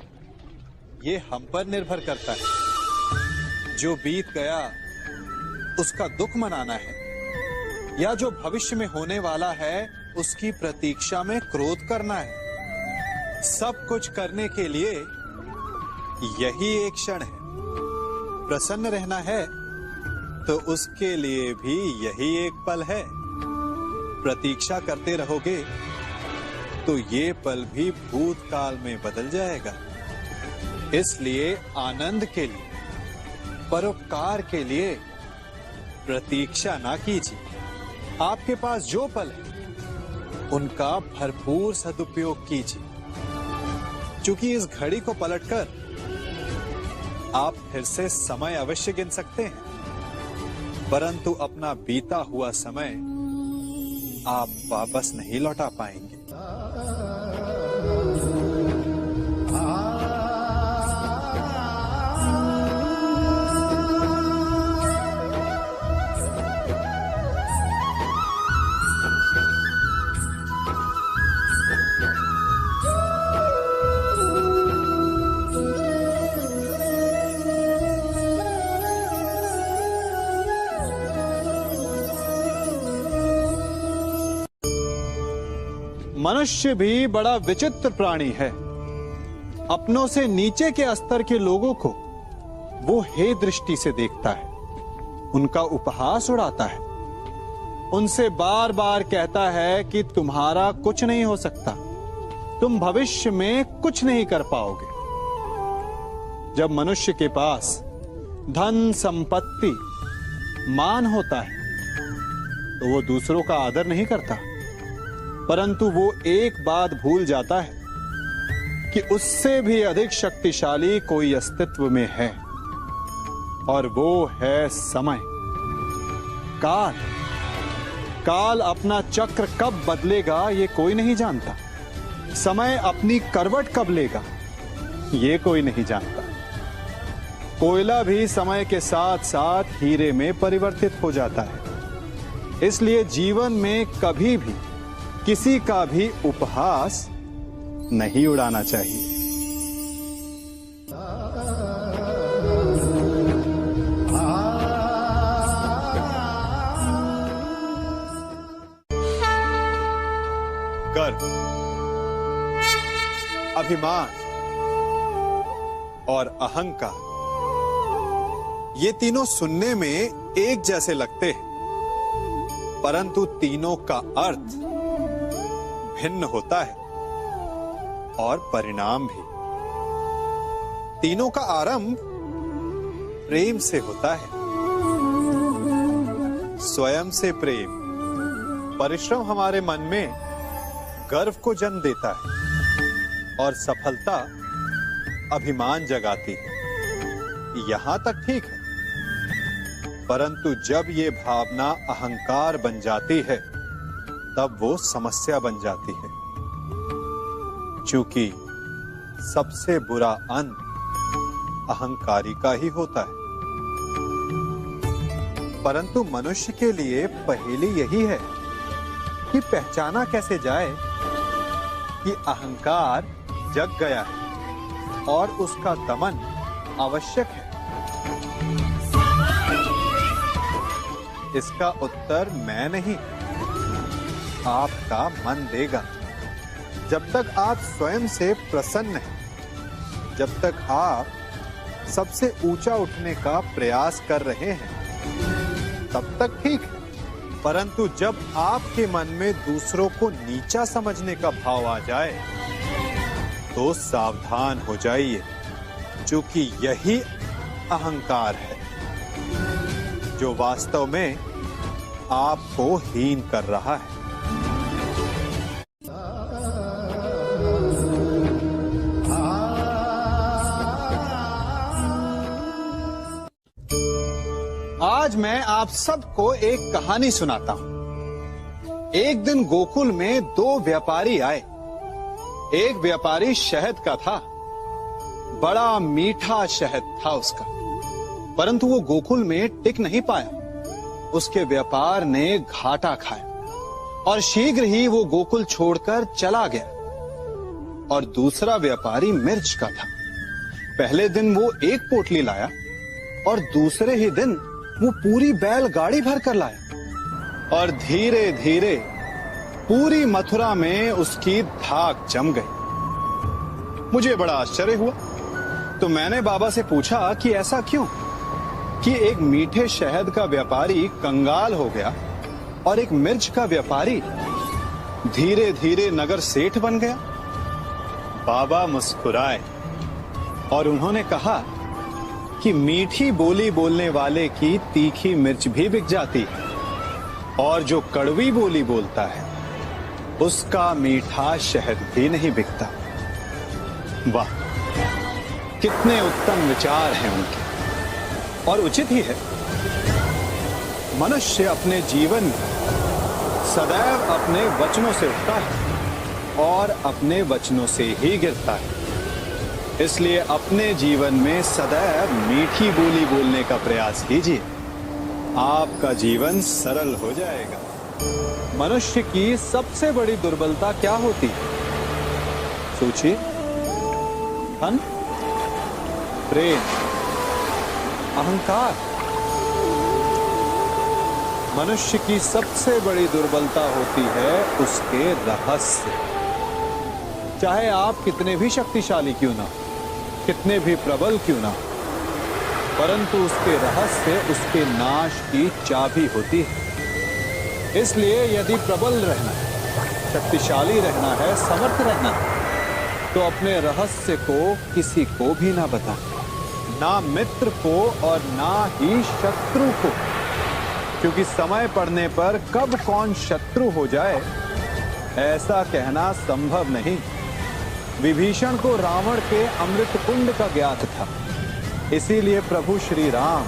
Speaker 4: ये हम पर निर्भर करता है। जो बीत गया उसका दुख मनाना है, या जो भविष्य में होने वाला है उसकी प्रतीक्षा में क्रोध करना है। सब कुछ करने के लिए यही एक क्षण है। प्रसन्न रहना है तो उसके लिए भी यही एक पल है। प्रतीक्षा करते रहोगे तो ये पल भी भूतकाल में बदल जाएगा। इसलिए आनंद के लिए, परोपकार के लिए प्रतीक्षा ना कीजिए। आपके पास जो पल है उनका भरपूर सदुपयोग कीजिए, क्योंकि इस घड़ी को पलटकर आप फिर से समय अवश्य गिन सकते हैं, परंतु अपना बीता हुआ समय आप वापस नहीं लौटा पाएंगे। मनुष्य भी बड़ा विचित्र प्राणी है। अपनों से नीचे के स्तर के लोगों को वो हे दृष्टि से देखता है, उनका उपहास उड़ाता है, उनसे बार बार कहता है कि तुम्हारा कुछ नहीं हो सकता, तुम भविष्य में कुछ नहीं कर पाओगे। जब मनुष्य के पास धन, संपत्ति, मान होता है तो वो दूसरों का आदर नहीं करता, परंतु वो एक बात भूल जाता है कि उससे भी अधिक शक्तिशाली कोई अस्तित्व में है, और वो है समय। काल। काल अपना चक्र कब बदलेगा ये कोई नहीं जानता। समय अपनी करवट कब लेगा ये कोई नहीं जानता। कोयला भी समय के साथ साथ हीरे में परिवर्तित हो जाता है। इसलिए जीवन में कभी भी किसी का भी उपहास नहीं उड़ाना चाहिए। गर्व, अभिमान और अहंकार, ये तीनों सुनने में एक जैसे लगते हैं, परंतु तीनों का अर्थ भिन्न होता है और परिणाम भी। तीनों का आरंभ प्रेम से होता है। स्वयं से प्रेम, परिश्रम हमारे मन में गर्व को जन्म देता है, और सफलता अभिमान जगाती है। यहां तक ठीक है, परंतु जब ये भावना अहंकार बन जाती है तब वो समस्या बन जाती है। क्योंकि सबसे बुरा अंत अहंकारी का ही होता है। परंतु मनुष्य के लिए पहेली यही है कि पहचाना कैसे जाए कि अहंकार जग गया है और उसका दमन आवश्यक है। इसका उत्तर मैं नहीं, आपका मन देगा। जब तक आप स्वयं से प्रसन्न हैं, जब तक आप सबसे ऊंचा उठने का प्रयास कर रहे हैं, तब तक ठीक है। परंतु जब आपके मन में दूसरों को नीचा समझने का भाव आ जाए, तो सावधान हो जाइए, क्योंकि यही अहंकार है जो वास्तव में आपको हीन कर रहा है। आज मैं आप सबको एक कहानी सुनाता हूं। एक दिन गोकुल में दो व्यापारी आए। एक व्यापारी शहद का था, बड़ा मीठा शहद था उसका, परंतु वो गोकुल में टिक नहीं पाया। उसके व्यापार ने घाटा खाया और शीघ्र ही वो गोकुल छोड़कर चला गया। और दूसरा व्यापारी मिर्च का था। पहले दिन वो एक पोटली लाया और दूसरे ही दिन वो पूरी बैलगाड़ी भर कर लाया। और धीरे धीरे पूरी मथुरा में उसकी धाक जम गई। मुझे बड़ा आश्चर्य हुआ, तो मैंने बाबा से पूछा कि ऐसा क्यों, कि एक मीठे शहद का व्यापारी कंगाल हो गया और एक मिर्च का व्यापारी धीरे धीरे नगर सेठ बन गया। बाबा मुस्कुराए और उन्होंने कहा कि मीठी बोली बोलने वाले की तीखी मिर्च भी बिक जाती है, और जो कड़वी बोली बोलता है उसका मीठा शहद भी नहीं बिकता। वाह, कितने उत्तम विचार हैं उनके, और उचित ही है। मनुष्य अपने जीवन में सदैव अपने वचनों से उठता है और अपने वचनों से ही गिरता है। इसलिए अपने जीवन में सदैव मीठी बोली बोलने का प्रयास कीजिए, आपका जीवन सरल हो जाएगा। मनुष्य की सबसे बड़ी दुर्बलता क्या होती है? सोचिए। धन, प्रेम, अहंकार। मनुष्य की सबसे बड़ी दुर्बलता होती है उसके रहस्य। चाहे आप कितने भी शक्तिशाली क्यों ना, कितने भी प्रबल क्यों ना, परंतु उसके रहस्य उसके नाश की चाबी होती है। इसलिए यदि प्रबल रहना है, शक्तिशाली रहना है, समर्थ रहना है, तो अपने रहस्य को किसी को भी ना बताएं, ना मित्र को और ना ही शत्रु को, क्योंकि समय पड़ने पर कब कौन शत्रु हो जाए ऐसा कहना संभव नहीं। विभीषण को रावण के अमृत कुंड का ज्ञात था, इसीलिए प्रभु श्री राम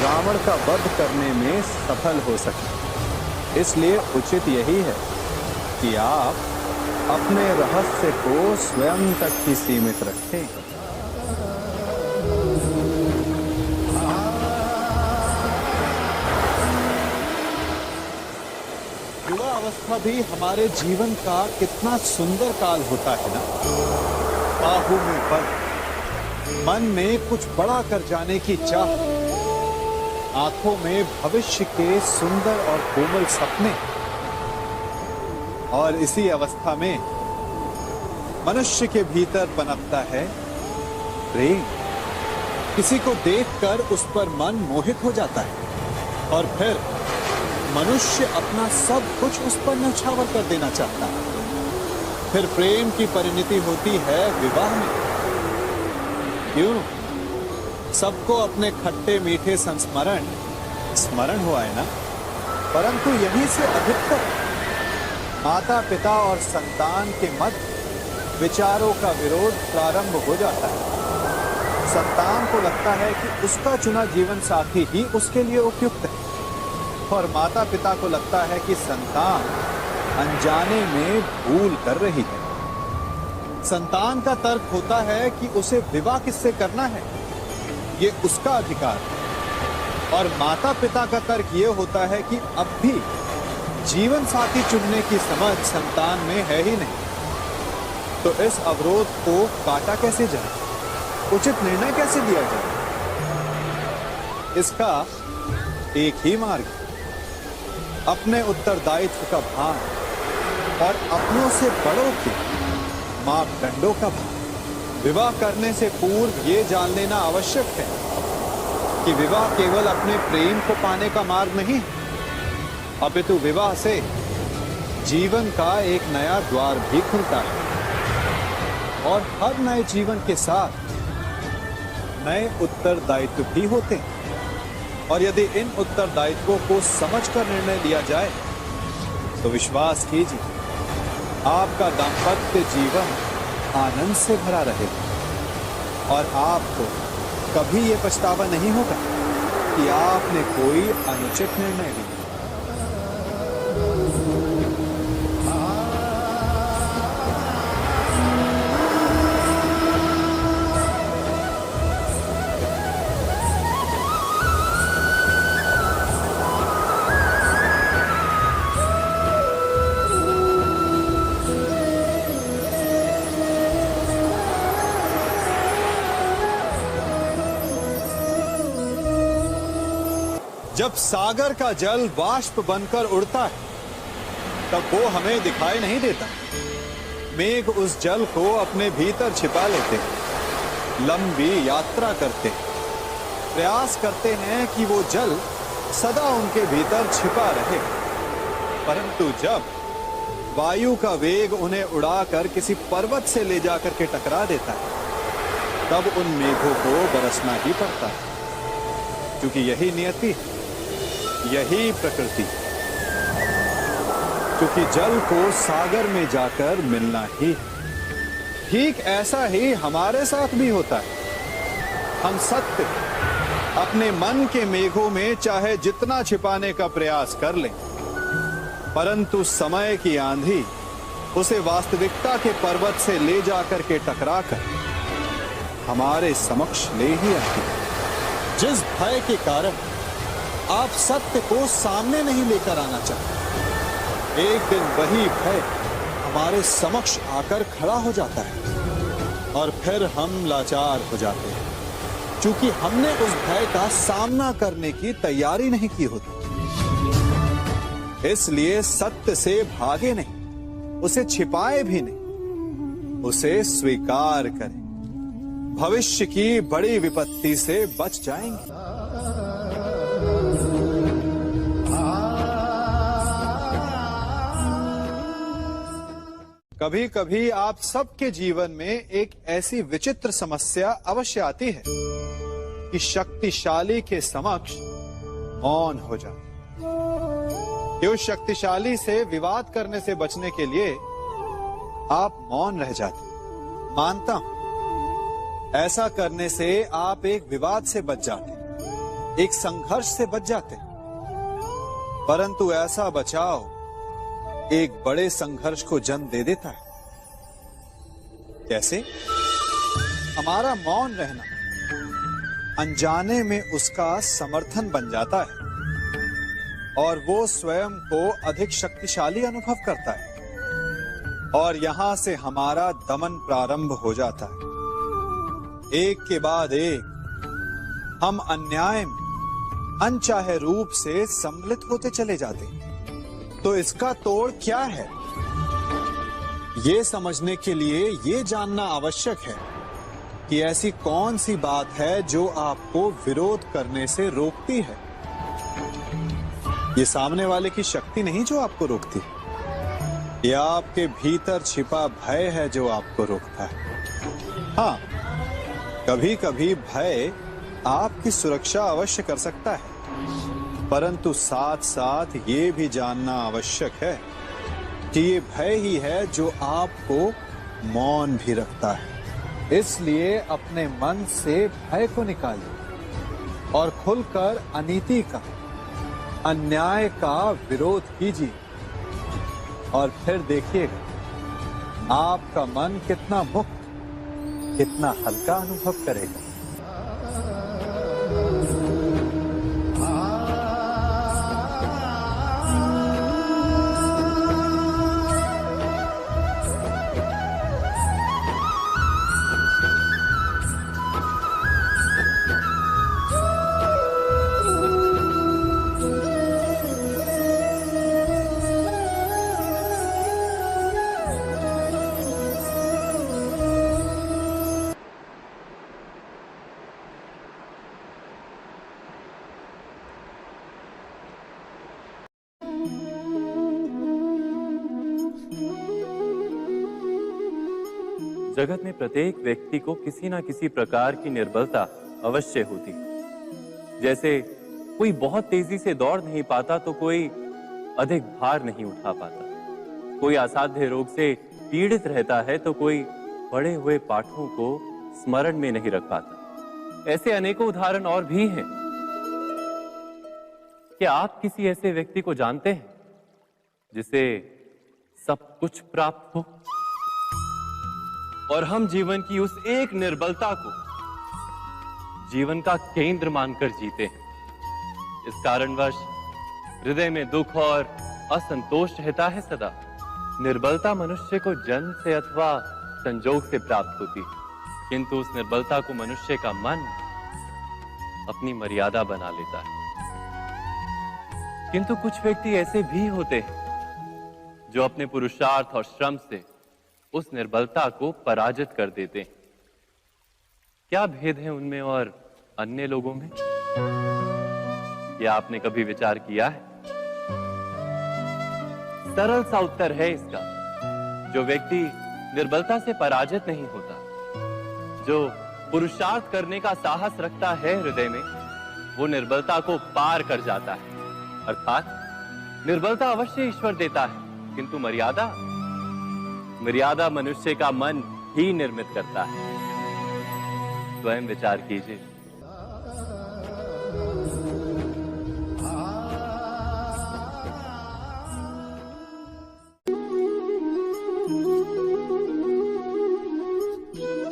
Speaker 4: रावण का वध करने में सफल हो सके। इसलिए उचित यही है कि आप अपने रहस्य को स्वयं तक ही सीमित रखें। युवा अवस्था भी हमारे जीवन का कितना सुंदर काल होता है ना। बाहों में बल, मन में कुछ बड़ा कर जाने की चाह, आंखों में भविष्य के सुंदर और कोमल सपने। और इसी अवस्था में मनुष्य के भीतर पनपता है प्रेम। किसी को देखकर उस पर मन मोहित हो जाता है और फिर मनुष्य अपना सब कुछ उस पर न्यौछावर कर देना चाहता है। फिर प्रेम की परिणति होती है विवाह में। क्यों? सबको अपने खट्टे मीठे संस्मरण स्मरण हुआ है ना। परंतु यहीं से अधिकतर माता पिता और संतान के मध्य विचारों का विरोध प्रारंभ हो जाता है। संतान को लगता है कि उसका चुना जीवन साथी ही उसके लिए उपयुक्त है, और माता पिता को लगता है कि संतान अनजाने में भूल कर रही है। संतान का तर्क होता है कि उसे विवाह किससे करना है, ये उसका अधिकार है। और माता पिता का तर्क ये होता है कि अब भी जीवन साथी चुनने की समझ संतान में है ही नहीं। तो इस अवरोध को काटा कैसे जाए, उचित निर्णय कैसे लिया जाए? इसका एक ही मार्ग है, अपने उत्तरदायित्व का भान और अपनों से बड़ों के मापदंडों का भान। विवाह करने से पूर्व ये जान लेना आवश्यक है कि विवाह केवल अपने प्रेम को पाने का मार्ग नहीं है, अपितु विवाह से जीवन का एक नया द्वार भी खुलता है। और हर नए जीवन के साथ नए उत्तरदायित्व भी होते हैं। और यदि इन उत्तरदायित्वों को समझकर निर्णय लिया जाए तो विश्वास कीजिए, आपका दाम्पत्य जीवन आनंद से भरा रहेगा और आपको कभी ये पछतावा नहीं होगा कि आपने कोई अनुचित निर्णय लिया। जब सागर का जल बाष्प बनकर उड़ता है तब वो हमें दिखाई नहीं देता। मेघ उस जल को अपने भीतर छिपा लेते हैं, लंबी यात्रा करते हैं, प्रयास करते हैं कि वो जल सदा उनके भीतर छिपा रहे। परंतु जब वायु का वेग उन्हें उड़ाकर किसी पर्वत से ले जाकर के टकरा देता है तब उन मेघों को बरसना ही पड़ता है, क्योंकि यही नियति है, यही प्रकृति। क्योंकि जल को सागर में जाकर मिलना ही, ठीक ऐसा ही हमारे साथ भी होता है। हम सत्य अपने मन के मेघों में चाहे जितना छिपाने का प्रयास कर लें, परंतु समय की आंधी उसे वास्तविकता के पर्वत से ले जाकर के टकराकर हमारे समक्ष ले ही आती है। जिस भय के कारण आप सत्य को सामने नहीं लेकर आना चाहते, एक दिन वही भय हमारे समक्ष आकर खड़ा हो जाता है और फिर हम लाचार हो जाते हैं, क्योंकि हमने उस भय का सामना करने की तैयारी नहीं की होती। इसलिए सत्य से भागे नहीं, उसे छिपाए भी नहीं, उसे स्वीकार करें। भविष्य की बड़ी विपत्ति से बच जाएंगे। कभी कभी आप सबके जीवन में एक ऐसी विचित्र समस्या अवश्य आती है कि शक्तिशाली के समक्ष मौन हो जाए। उस शक्तिशाली से विवाद करने से बचने के लिए आप मौन रह जाते। मानता हूं, ऐसा करने से आप एक विवाद से बच जाते, एक संघर्ष से बच जाते। परंतु ऐसा बचाव एक बड़े संघर्ष को जन्म दे देता है। कैसे? हमारा मौन रहना अनजाने में उसका समर्थन बन जाता है और वो स्वयं को अधिक शक्तिशाली अनुभव करता है और यहां से हमारा दमन प्रारंभ हो जाता है। एक के बाद एक हम अन्याय में अनचाहे रूप से सम्मिलित होते चले जाते हैं। तो इसका तोड़ क्या है? ये समझने के लिए ये जानना आवश्यक है कि ऐसी कौन सी बात है जो आपको विरोध करने से रोकती है। ये सामने वाले की शक्ति नहीं जो आपको रोकती है, ये आपके भीतर छिपा भय है जो आपको रोकता है। हाँ, कभी कभी भय आपकी सुरक्षा अवश्य कर सकता है, परंतु साथ साथ ये भी जानना आवश्यक है कि ये भय ही है जो आपको मौन भी रखता है। इसलिए अपने मन से भय को निकालिए और खुलकर अनीति का, अन्याय का विरोध कीजिए और फिर देखिएगा आपका मन कितना मुक्त, कितना हल्का अनुभव करेगा।
Speaker 1: जगत में प्रत्येक व्यक्ति को किसी ना किसी प्रकार की निर्बलता अवश्य होती है। जैसे कोई बहुत तेजी से दौड़ नहीं पाता तो कोई अधिक भार नहीं उठा पाता, कोई असाध्य रोग से पीड़ित रहता है तो कोई पढ़े हुए पाठों को स्मरण में नहीं रख पाता। ऐसे अनेकों उदाहरण और भी हैं। क्या आप किसी ऐसे व्यक्ति को जानते हैं जिसे सब कुछ प्राप्त हो और हम जीवन की उस एक निर्बलता को जीवन का केंद्र मानकर जीते हैं? इस कारणवश हृदय में दुख और असंतोष रहता है सदा। निर्बलता मनुष्य को जन्म से अथवा संजोग से प्राप्त होती है, किंतु उस निर्बलता को मनुष्य का मन अपनी मर्यादा बना लेता है। किंतु कुछ व्यक्ति ऐसे भी होते हैं जो अपने पुरुषार्थ और श्रम से उस निर्बलता को पराजित कर देते हैं। क्या भेद है उनमें और अन्य लोगों में? क्या आपने कभी विचार किया है? सरल सा उत्तर है इसका। जो व्यक्ति निर्बलता से पराजित नहीं होता, जो पुरुषार्थ करने का साहस रखता है हृदय में, वो निर्बलता को पार कर जाता है। अर्थात निर्बलता अवश्य ईश्वर देता है, किंतु मर्यादा मनुष्य का मन ही निर्मित करता है। स्वयं विचार कीजिए।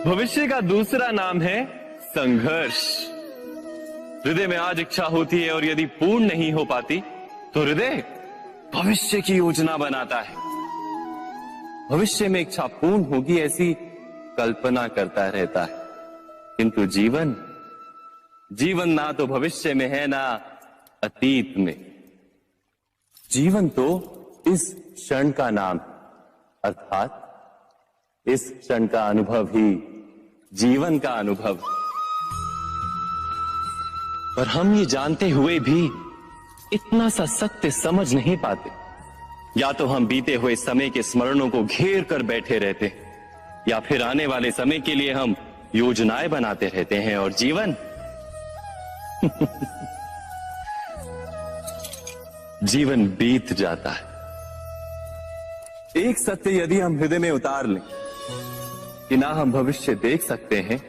Speaker 2: भविष्य का दूसरा नाम है संघर्ष। हृदय में आज इच्छा होती है और यदि पूर्ण नहीं हो पाती तो हृदय भविष्य की योजना बनाता है। भविष्य में इच्छा पूर्ण होगी ऐसी कल्पना करता रहता है, किंतु जीवन ना तो भविष्य में है ना अतीत में। जीवन तो इस क्षण का नाम, अर्थात इस क्षण का अनुभव ही जीवन का अनुभव। पर हम ये जानते हुए भी इतना सा सत्य समझ नहीं पाते। या तो हम बीते हुए समय के स्मरणों को घेर कर बैठे रहते, या फिर आने वाले समय के लिए हम योजनाएं बनाते रहते हैं और जीवन जीवन बीत जाता है। एक सत्य यदि हम हृदय में उतार लें कि ना हम भविष्य देख सकते हैं,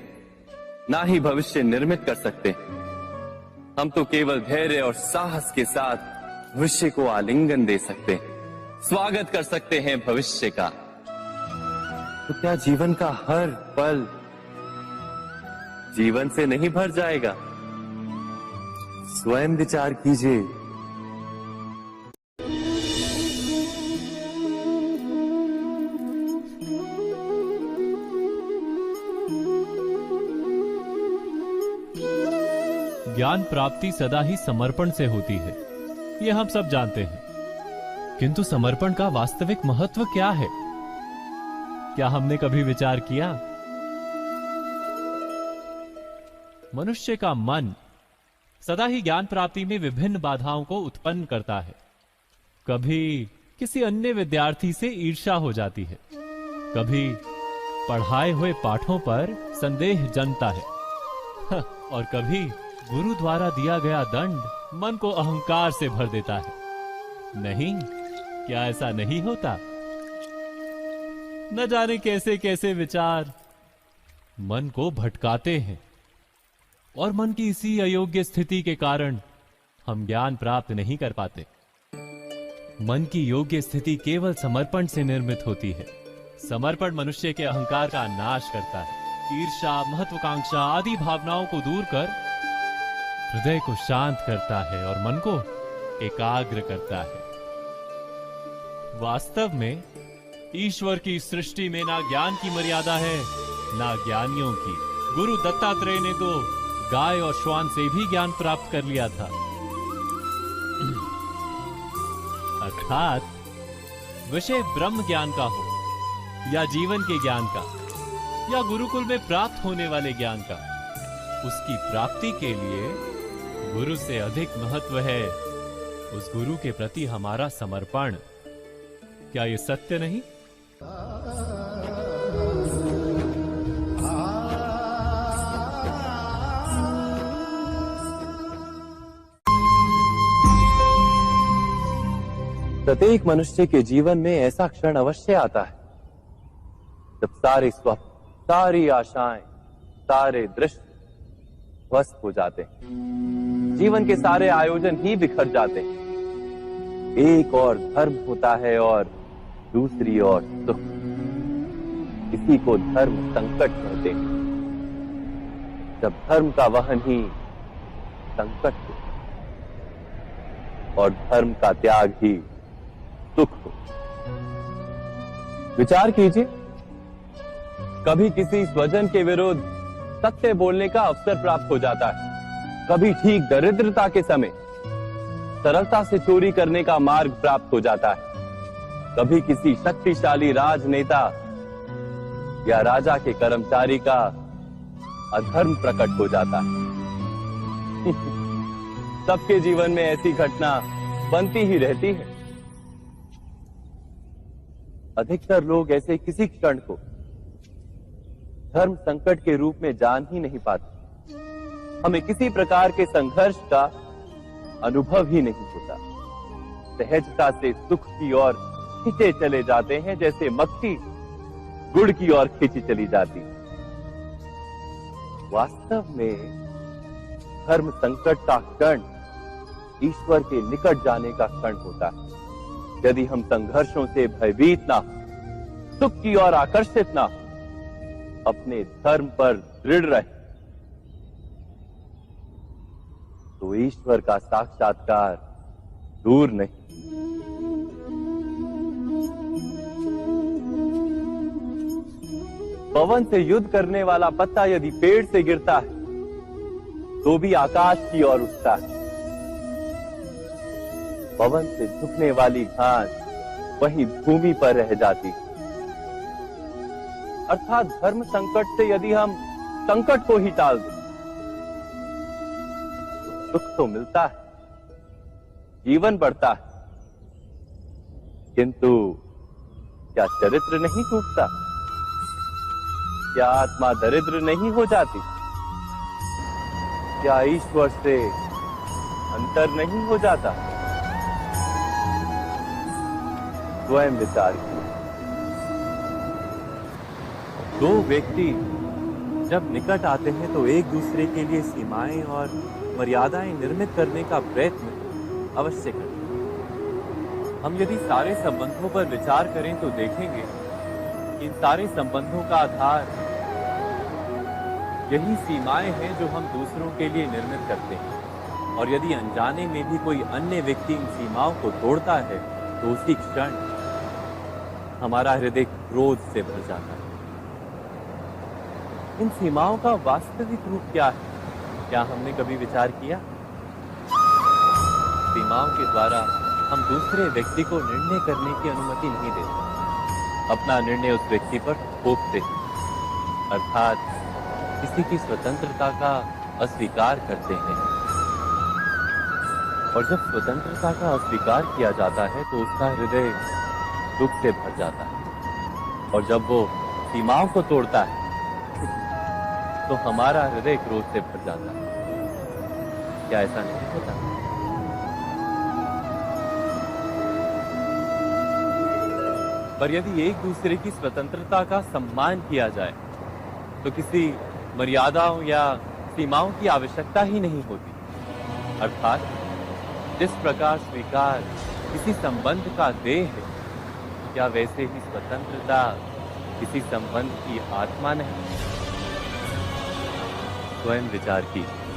Speaker 2: ना ही भविष्य निर्मित कर सकते हैं, हम तो केवल धैर्य और साहस के साथ भविष्य को आलिंगन दे सकते हैं, स्वागत कर सकते हैं भविष्य का। तो क्या जीवन का हर पल जीवन से नहीं भर जाएगा? स्वयं विचार कीजिए।
Speaker 3: ज्ञान प्राप्ति सदा ही समर्पण से होती है, यह हम सब जानते हैं। किंतु समर्पण का वास्तविक महत्व क्या है? क्या हमने कभी विचार किया? मनुष्य का मन सदा ही ज्ञान प्राप्ति में विभिन्न बाधाओं को उत्पन्न करता है। कभी किसी अन्य विद्यार्थी से ईर्ष्या हो जाती है, कभी पढ़ाए हुए पाठों पर संदेह जन्मता है और कभी गुरु द्वारा दिया गया दंड मन को अहंकार से भर देता है। नहीं, क्या ऐसा नहीं होता? न जाने कैसे कैसे विचार मन को भटकाते हैं और मन की इसी अयोग्य स्थिति के कारण हम ज्ञान प्राप्त नहीं कर पाते। मन की योग्य स्थिति केवल समर्पण से निर्मित होती है। समर्पण मनुष्य के अहंकार का नाश करता है, ईर्ष्या, महत्वाकांक्षा आदि भावनाओं को दूर कर हृदय को शांत करता है और मन को एकाग्र करता है। वास्तव में ईश्वर की सृष्टि में ना ज्ञान की मर्यादा है ना ज्ञानियों की। गुरु दत्तात्रेय ने तो गाय और श्वान से भी ज्ञान प्राप्त कर लिया था। अर्थात विषय ब्रह्म ज्ञान का हो या जीवन के ज्ञान का या गुरुकुल में प्राप्त होने वाले ज्ञान का, उसकी प्राप्ति के लिए गुरु से अधिक महत्व है उस गुरु के प्रति हमारा समर्पण। क्या ये सत्य नहीं?
Speaker 2: प्रत्येक मनुष्य के जीवन में ऐसा क्षण अवश्य आता है जब सारे स्वप्न, सारी आशाएं, सारे दृश्य ध्वस्त हो जाते हैं। जीवन के सारे आयोजन ही बिखर जाते हैं। एक और धर्म होता है और दूसरी ओर सुख। इसी को धर्म संकट कहते हैं। जब धर्म का वहन ही संकट हो और धर्म का त्याग ही सुख हो। विचार कीजिए, कभी किसी स्वजन के विरुद्ध सत्य बोलने का अवसर प्राप्त हो जाता है, कभी ठीक दरिद्रता के समय सरलता से चोरी करने का मार्ग प्राप्त हो जाता है, कभी किसी शक्तिशाली राजनेता या राजा के कर्मचारी का अधर्म प्रकट हो जाता है। सबके जीवन में ऐसी घटना बनती ही रहती है। अधिकतर लोग ऐसे किसी क्षण को धर्म संकट के रूप में जान ही नहीं पाते। हमें किसी प्रकार के संघर्ष का अनुभव ही नहीं होता। सहजता से सुख की ओर खींचे चले जाते हैं, जैसे मक्खी गुड़ की ओर खींची चली जाती। वास्तव में धर्म संकट का क्षण ईश्वर के निकट जाने का क्षण होता है। यदि हम संघर्षों से भयभीत ना, सुख की ओर आकर्षित ना, अपने धर्म पर दृढ़ रहे, तो ईश्वर का साक्षात्कार दूर नहीं। पवन से युद्ध करने वाला पत्ता यदि पेड़ से गिरता है तो भी आकाश की ओर उठता है। पवन से झुकने वाली घास वहीं भूमि पर रह जाती। अर्थात धर्म संकट से यदि हम संकट को ही टाल दें तो सुख तो मिलता है, जीवन बढ़ता है, किंतु क्या चरित्र नहीं टूटता? क्या आत्मा दरिद्र नहीं हो जाती? क्या ईश्वर से अंतर नहीं हो जाता? स्वयं विचार कीजिए। दो व्यक्ति जब निकट आते हैं तो एक दूसरे के लिए सीमाएं और मर्यादाएं निर्मित करने का प्रयत्न अवश्य करते हैं। हम यदि सारे संबंधों पर विचार करें तो देखेंगे कि इन सारे संबंधों का आधार यही सीमाएं हैं जो हम दूसरों के लिए निर्मित करते हैं। और यदि अनजाने में भी कोई अन्य व्यक्ति इन सीमाओं को तोड़ता है तो उसी क्षण हमारा हृदय क्रोध से भर जाता है। इन सीमाओं का वास्तविक रूप क्या है? क्या हमने कभी विचार किया? सीमाओं के द्वारा हम दूसरे व्यक्ति को निर्णय करने की अनुमति नहीं देते। अपना निर्णय उस व्यक्ति पर थोपते हैं, अर्थात किसी की स्वतंत्रता का अस्वीकार करते हैं। और जब स्वतंत्रता का अस्वीकार किया जाता है तो उसका हृदय दुख से भर जाता है। और जब वो सीमाओं को तोड़ता है तो हमारा हृदय क्रोध से भर जाता है। क्या ऐसा नहीं होता? पर यदि एक दूसरे की स्वतंत्रता का सम्मान किया जाए तो किसी मर्यादाओं या सीमाओं की आवश्यकता ही नहीं होती। अर्थात जिस प्रकार स्वीकार किसी संबंध का देह है, क्या वैसे ही स्वतंत्रता
Speaker 1: किसी संबंध की आत्मा नहीं। स्वयं विचार कीजिए।